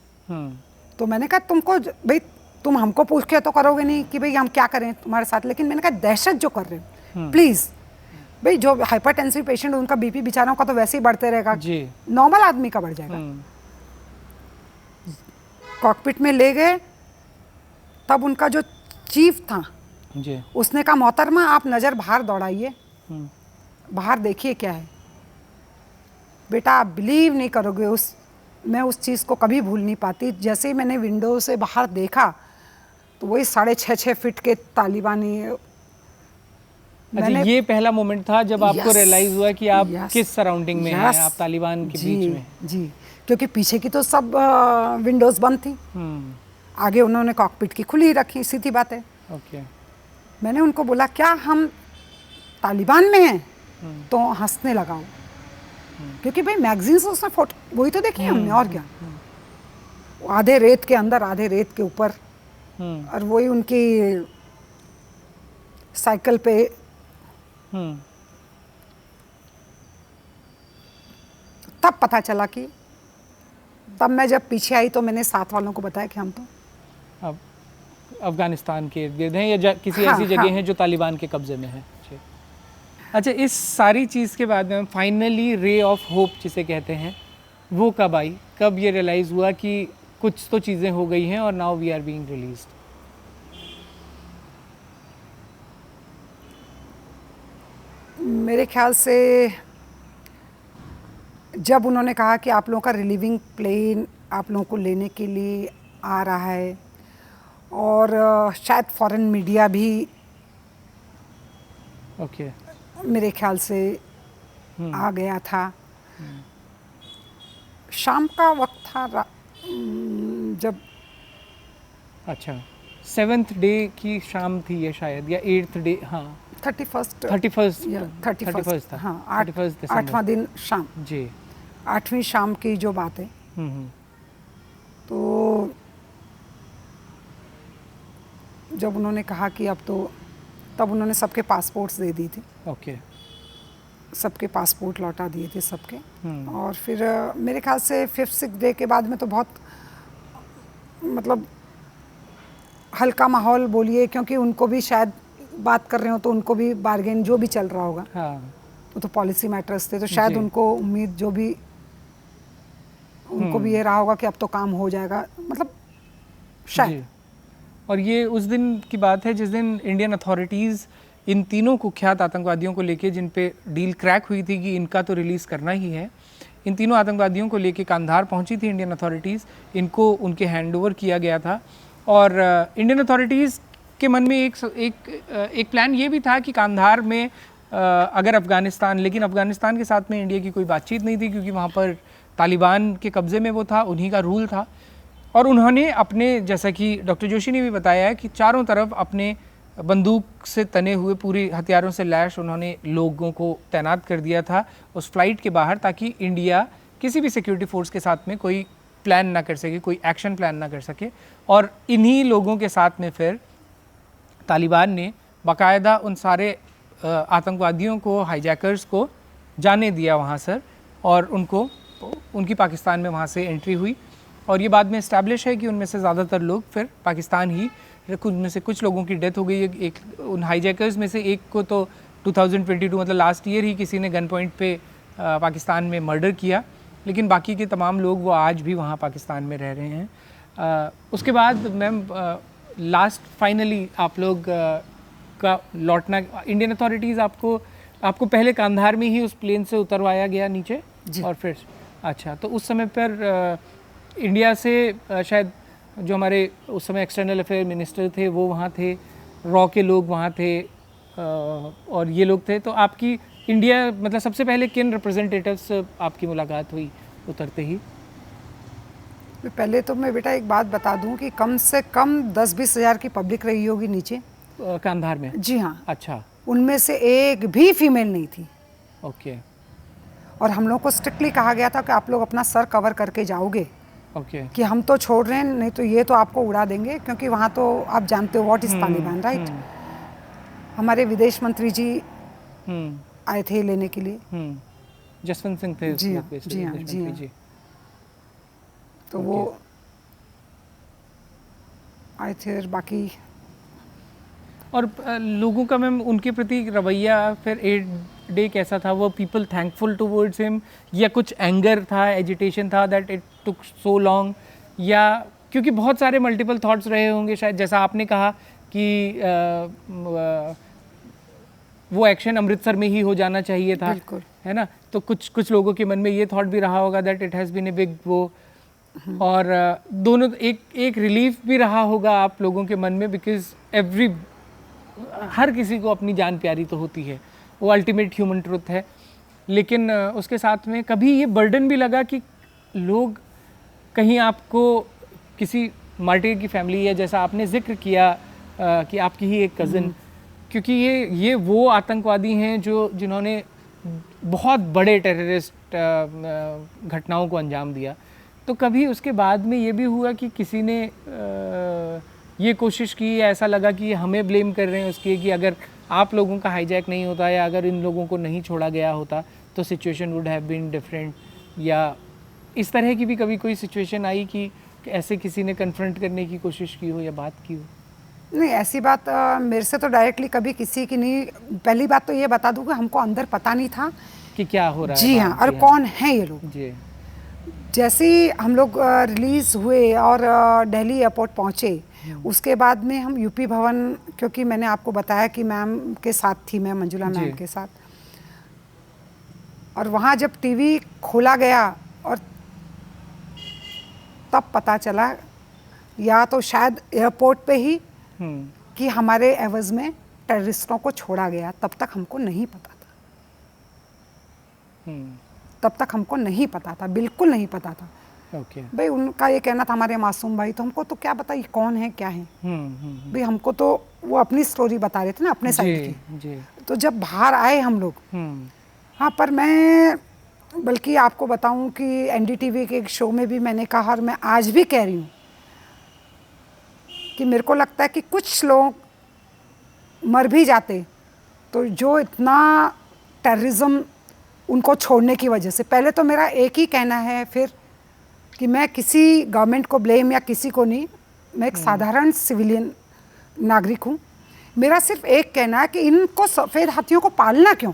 तो मैंने कहा तुमको भाई, तुम हमको पूछ के तो करोगे नहीं कि भाई हम क्या करें तुम्हारे साथ, लेकिन मैंने कहा दहशत जो कर रहे हो प्लीज़, भाई जो हाइपरटेंसिव पेशेंट उनका बीपी बेचारों का तो वैसे ही बढ़ते रहेगा, नॉर्मल आदमी का बढ़ जाएगा। कॉकपिट में ले गए, तब उनका जो चीफ था जी, उसने कहा मोहतरमा आप नज़र बाहर दौड़ाइए, बाहर देखिए क्या है। बेटा आप बिलीव नहीं करोगे, मैं उस चीज़ को कभी भूल नहीं पाती। जैसे ही मैंने विंडो से बाहर देखा तो वही 6.5 फीट के तालिबानी। अच्छा, ये पहला मोमेंट था जब आपको रियलाइज हुआ कि आप किस सराउंडिंग में हैं, आप तालिबान के बीच में। जी, क्योंकि पीछे की तो सब विंडोज बंद थी, आगे उन्होंने कॉकपिट की खुली रखी, सीधी बात है। ओके। मैंने उनको बोला क्या हम तालिबान में हैं, तो हंसने लगाओ, क्योंकि भाई मैगजीन्स उसने फोटो वही तो देखी हमने, और क्या। आधे रेत के अंदर, आधे रेत के ऊपर, और वही उनकी साइकिल पे। तब पता चला कि, तब मैं जब पीछे आई तो मैंने साथ वालों को बताया कि हम तो अब अफगानिस्तान के इर्द गिर्द हैं या किसी ऐसी जगह हैं जो तालिबान के कब्जे में है। अच्छा, इस सारी चीज़ के बाद में फाइनली रे ऑफ होप जिसे कहते हैं, वो कब आई, कब ये रियलाइज़ हुआ कि कुछ तो चीज़ें हो गई हैं और now we are being released? मेरे ख्याल से जब उन्होंने कहा कि आप लोगों का रिलीविंग प्लेन आप लोगों को लेने के लिए आ रहा है, और शायद फॉरेन मीडिया भी मेरे ख्याल से आ गया था। शाम का वक्त था जब अच्छा 7th डे की शाम थी ये शायद, या 8th डे, हाँ 31st 31st था, हाँ 31st दिसंबर। 8वां दिन शाम, जी। 8वीं शाम की जो बात है। तो जब उन्होंने कहा कि अब तो, तब उन्होंने सबके पासपोर्ट्स दे दी थी। ओके। सबके पासपोर्ट लौटा दिए थे सबके। और फिर मेरे ख्याल से 5th-6th डे के बाद में तो बहुत मतलब हल्का माहौल बोलिए, क्योंकि उनको भी शायद बात कर रहे हो तो उनको भी बार्गेन जो भी चल रहा होगा, हाँ। तो पॉलिसी मैटर्स थे, तो शायद उनको उम्मीद जो भी उनको भी ये रहा होगा कि अब तो काम हो जाएगा, मतलब शायद। और ये उस दिन की बात है जिस दिन इंडियन अथॉरिटीज़ इन तीनों कुख्यात आतंकवादियों को लेके, जिन पे डील क्रैक हुई थी कि इनका तो रिलीज़ करना ही है, इन तीनों आतंकवादियों को लेके कांधार पहुंची थी इंडियन अथॉरिटीज़। इनको उनके हैंडओवर किया गया था और इंडियन अथॉरिटीज़ के मन में एक प्लान ये भी था कि कांधार में अगर अफ़गानिस्तान, लेकिन अफ़गानिस्तान के साथ में इंडिया की कोई बातचीत नहीं थी, क्योंकि वहाँ पर तालिबान के कब्ज़े में वो था, उन्हीं का रूल था। और उन्होंने अपने, जैसा कि डॉक्टर जोशी ने भी बताया है, कि चारों तरफ अपने बंदूक से तने हुए पूरी हथियारों से लैश उन्होंने लोगों को तैनात कर दिया था उस फ्लाइट के बाहर, ताकि इंडिया किसी भी सिक्योरिटी फोर्स के साथ में कोई प्लान ना कर सके, कोई एक्शन प्लान ना कर सके। और इन्हीं लोगों के साथ में फिर तालिबान ने बाकायदा उन सारे आतंकवादियों को, हाईजैकर्स को जाने दिया वहाँ सर, और उनकी पाकिस्तान में वहाँ से एंट्री हुई। और ये बाद में इस्टेब्लिश है कि उनमें से ज़्यादातर लोग फिर पाकिस्तान ही, उनमें से कुछ लोगों की डेथ हो गई। एक उन हाईजैकर्स में से एक को तो 2022 मतलब लास्ट ईयर ही किसी ने गन पॉइंट पे पाकिस्तान में मर्डर किया, लेकिन बाकी के तमाम लोग वो आज भी वहाँ पाकिस्तान में रह रहे हैं। उसके बाद मैम लास्ट फाइनली आप लोग का लौटना, इंडियन अथॉरिटीज़ आपको पहले कांधार में ही उस प्लेन से उतरवाया गया नीचे और फिर अच्छा, तो उस समय पर इंडिया से शायद जो हमारे उस समय एक्सटर्नल अफेयर मिनिस्टर थे वो वहाँ थे, रॉ के लोग वहाँ थे और ये लोग थे। तो आपकी इंडिया मतलब सबसे पहले किन रिप्रेजेंटेटिव्स आपकी मुलाकात हुई उतरते ही? पहले तो मैं बेटा एक बात बता दूं कि कम से कम 10-20 हज़ार की पब्लिक रही होगी नीचे कांधार में। जी हाँ। अच्छा। उनमें से एक भी फीमेल नहीं थी। ओके। और हम लोग को स्ट्रिक्टली कहा गया था कि आप लोग अपना सर कवर करके जाओगे। ओके। कि हम तो छोड़ रहे हैं, नहीं तो ये तो आपको उड़ा देंगे, क्योंकि वहाँ तो आप जानते हो व्हाट इज तालिबान, राइट। हमारे विदेश मंत्री जी आए थे लेने के लिए। जसवंत सिंह थे। जी हाँ, जी हाँ, जी हाँ। तो वो आए थे और बाकी और लोगों का मैम उनके प्रति रवैया फिर 8 डे कैसा था? वो पीपल थैंकफुल टुवर्ड्स हिम, या कुछ एंगर था, एजिटेशन था that it took so long, या क्योंकि बहुत सारे मल्टीपल थॉट्स रहे होंगे शायद, जैसा आपने कहा कि वो एक्शन अमृतसर में ही हो जाना चाहिए था, है ना? तो कुछ लोगों के मन में ये थॉट भी रहा होगा that it has been a big वो, और दोनों एक रिलीफ भी रहा होगा आप लोगों के मन में, बिकॉज हर किसी को अपनी जान प्यारी तो होती है, वो अल्टीमेट ह्यूमन ट्रुथ है। लेकिन उसके साथ में कभी ये बर्डन भी लगा कि लोग कहीं आपको किसी मार्टिर की फैमिली, या जैसा आपने जिक्र किया कि आपकी ही एक कज़न, क्योंकि ये वो आतंकवादी हैं जिन्होंने बहुत बड़े टेररिस्ट घटनाओं को अंजाम दिया, तो कभी उसके बाद में ये भी हुआ कि किसी ने ये कोशिश की, ऐसा लगा कि हमें ब्लेम कर रहे हैं उसकी, कि अगर आप लोगों का हाईजैक नहीं होता या अगर इन लोगों को नहीं छोड़ा गया होता तो situation would have been different, या इस तरह की भी कभी कोई सिचुएशन आई कि ऐसे किसी ने कन्फ्रंट करने की कोशिश की हो या बात की हो? नहीं, ऐसी बात मेरे से तो डायरेक्टली कभी किसी की नहीं। पहली बात तो ये बता दूं कि हमको अंदर पता नहीं था कि क्या हो रहा है। जी हाँ, और कौन है ये लोग। जी। जैसे ही हम लोग रिलीज़ हुए और दिल्ली एयरपोर्ट पहुँचे, उसके बाद में हम यूपी भवन, क्योंकि मैंने आपको बताया कि मैम के साथ थी, मैं मंजुला मैम के साथ, और वहाँ जब टीवी खोला गया और तब पता चला, या तो शायद एयरपोर्ट पे ही कि हमारे एवज़ में टेररिस्टों को छोड़ा गया, तब तक हमको नहीं पता था। तब तक हमको नहीं पता था, बिल्कुल नहीं पता था। ओके। भाई उनका ये कहना था हमारे मासूम भाई, तो हमको तो क्या पता ये कौन है क्या है। भाई हमको तो वो अपनी स्टोरी बता रहे थे ना, अपने साइड की। जी। तो जब बाहर आए हम लोग, हाँ, पर मैं बल्कि आपको बताऊं कि एनडीटीवी के एक शो में भी मैंने कहा, और मैं आज भी कह रही हूँ कि मेरे को लगता है कि कुछ लोग मर भी जाते तो जो इतना टेररिज्म उनको छोड़ने की वजह से, पहले तो मेरा एक ही कहना है फिर कि मैं किसी गवर्नमेंट को ब्लेम या किसी को नहीं, मैं एक साधारण सिविलियन नागरिक हूँ। मेरा सिर्फ एक कहना है कि इनको सफ़ेद हाथियों को पालना क्यों?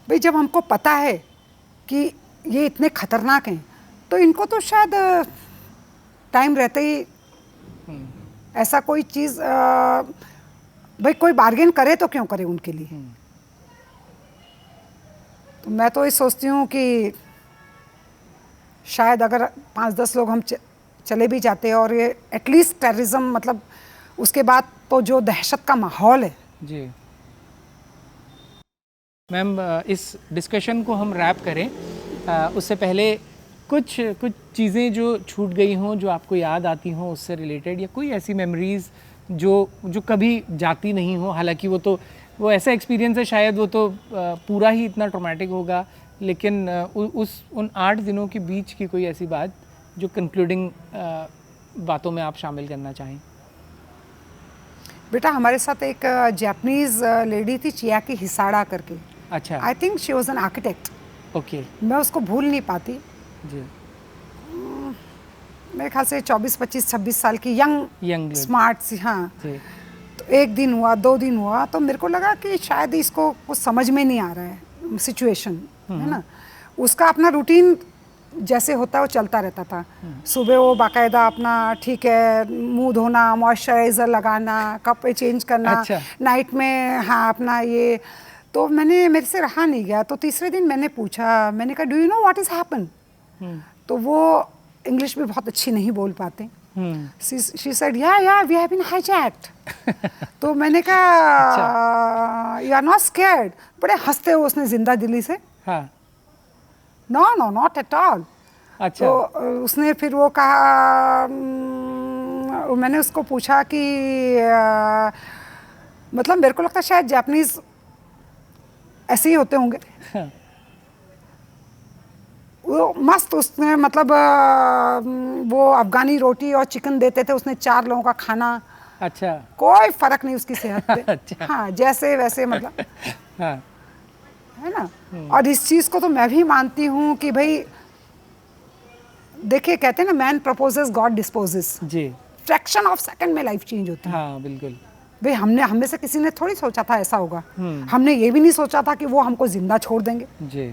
भाई जब हमको पता है कि ये इतने खतरनाक हैं तो इनको तो शायद टाइम रहते ही ऐसा कोई चीज़, भाई कोई बार्गेन करे तो क्यों करे उनके लिए। तो मैं तो ये सोचती हूँ कि शायद अगर 5-10 लोग हम चले भी जाते और ये एटलीस्ट टेररिज्म, मतलब उसके बाद तो जो दहशत का माहौल है। जी मैम, इस डिस्कशन को हम रैप करें उससे पहले कुछ चीज़ें जो छूट गई हों, जो आपको याद आती हों उससे रिलेटेड, या कोई ऐसी मेमोरीज़ जो कभी जाती नहीं हो। हालांकि वो ऐसा एक्सपीरियंस है, शायद वो तो पूरा ही इतना ट्रॉमेटिक होगा, लेकिन उन 8 दिनों के बीच की कोई ऐसी बात जो कंक्लूडिंग बातों में आप शामिल करना चाहें। बेटा हमारे साथ एक जापानीज़ लेडी थी, चियाकी हिसाड़ा करके। अच्छा। I think she was an architect. Okay. मैं उसको भूल नहीं पाती जी। मेरे ख्याल से 24, 25, 26 साल की यंग स्मार्ट सी। हाँ जी। तो एक दिन हुआ, 2 दिन हुआ, तो मेरे को लगा कि शायद इसको कुछ समझ में नहीं आ रहा है सिचुएशन, है ना। उसका अपना रूटीन जैसे होता है वो चलता रहता था। सुबह वो बाकायदा अपना, ठीक है, मुंह धोना, मॉइस्चराइज़र लगाना, कपड़े चेंज करना। अच्छा। नाइट में हाँ अपना ये। तो मेरे से रहा नहीं गया, तो तीसरे दिन मैंने पूछा, मैंने कहा do you know what is happen. तो वो इंग्लिश भी बहुत अच्छी नहीं बोल पाते। शी सेड या वी हैव बीन हाईजैक्ड। तो मैंने कहा यू आर नॉट स्कैर्ड। बड़े हंसते हुए उसने जिंदा दिली से, हाँ। No not at all. अच्छा। तो उसने फिर वो कहा, मैंने उसको पूछा कि मतलब मेरे को लगता है शायद जापानीज ऐसे ही होते होंगे। हाँ। वो मस्त, उसने मतलब वो अफगानी रोटी और चिकन देते थे, उसने 4 लोगों का खाना। अच्छा। कोई फर्क नहीं उसकी सेहत पे। अच्छा। हाँ जैसे वैसे मतलब, हाँ। है ना। और इस चीज़ को तो मैं भी मानती हूँ कि भाई देखिए, कहते हैं ना मैन प्रपोजेस गॉड डिस्पोजेस। जी। फ्रैक्शन ऑफ सेकंड में लाइफ चेंज होती है। हाँ बिल्कुल। भाई हम में से किसी ने थोड़ी सोचा था ऐसा होगा। हमने ये भी नहीं सोचा था कि वो हमको जिंदा छोड़ देंगे। जी।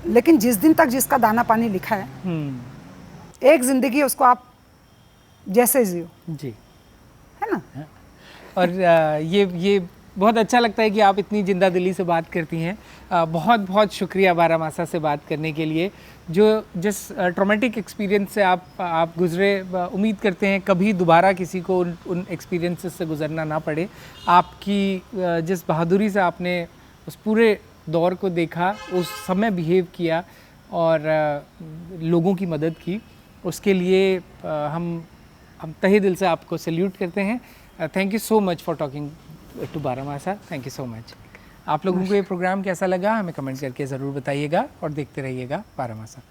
लेकिन जिस दिन तक जिसका दाना पानी लिखा है, एक जिंदगी उसको आप जैसे जियो। जी। है ना। और ये बहुत अच्छा लगता है कि आप इतनी जिंदा दिली से बात करती हैं। बहुत बहुत शुक्रिया बारामासा से बात करने के लिए। जिस ट्रॉमेटिक एक्सपीरियंस से आप गुजरे, उम्मीद करते हैं कभी दोबारा किसी को उन एक्सपीरियंसेस से गुजरना ना पड़े। आपकी जिस बहादुरी से आपने उस पूरे दौर को देखा, उस समय बिहेव किया और लोगों की मदद की, उसके लिए हम तहे दिल से आपको सैल्यूट करते हैं। Thank you so much for talking to Baramasa. Thank you so much. आप लोगों को ये प्रोग्राम कैसा लगा हमें कमेंट करके ज़रूर बताइएगा और देखते रहिएगा बारामासा।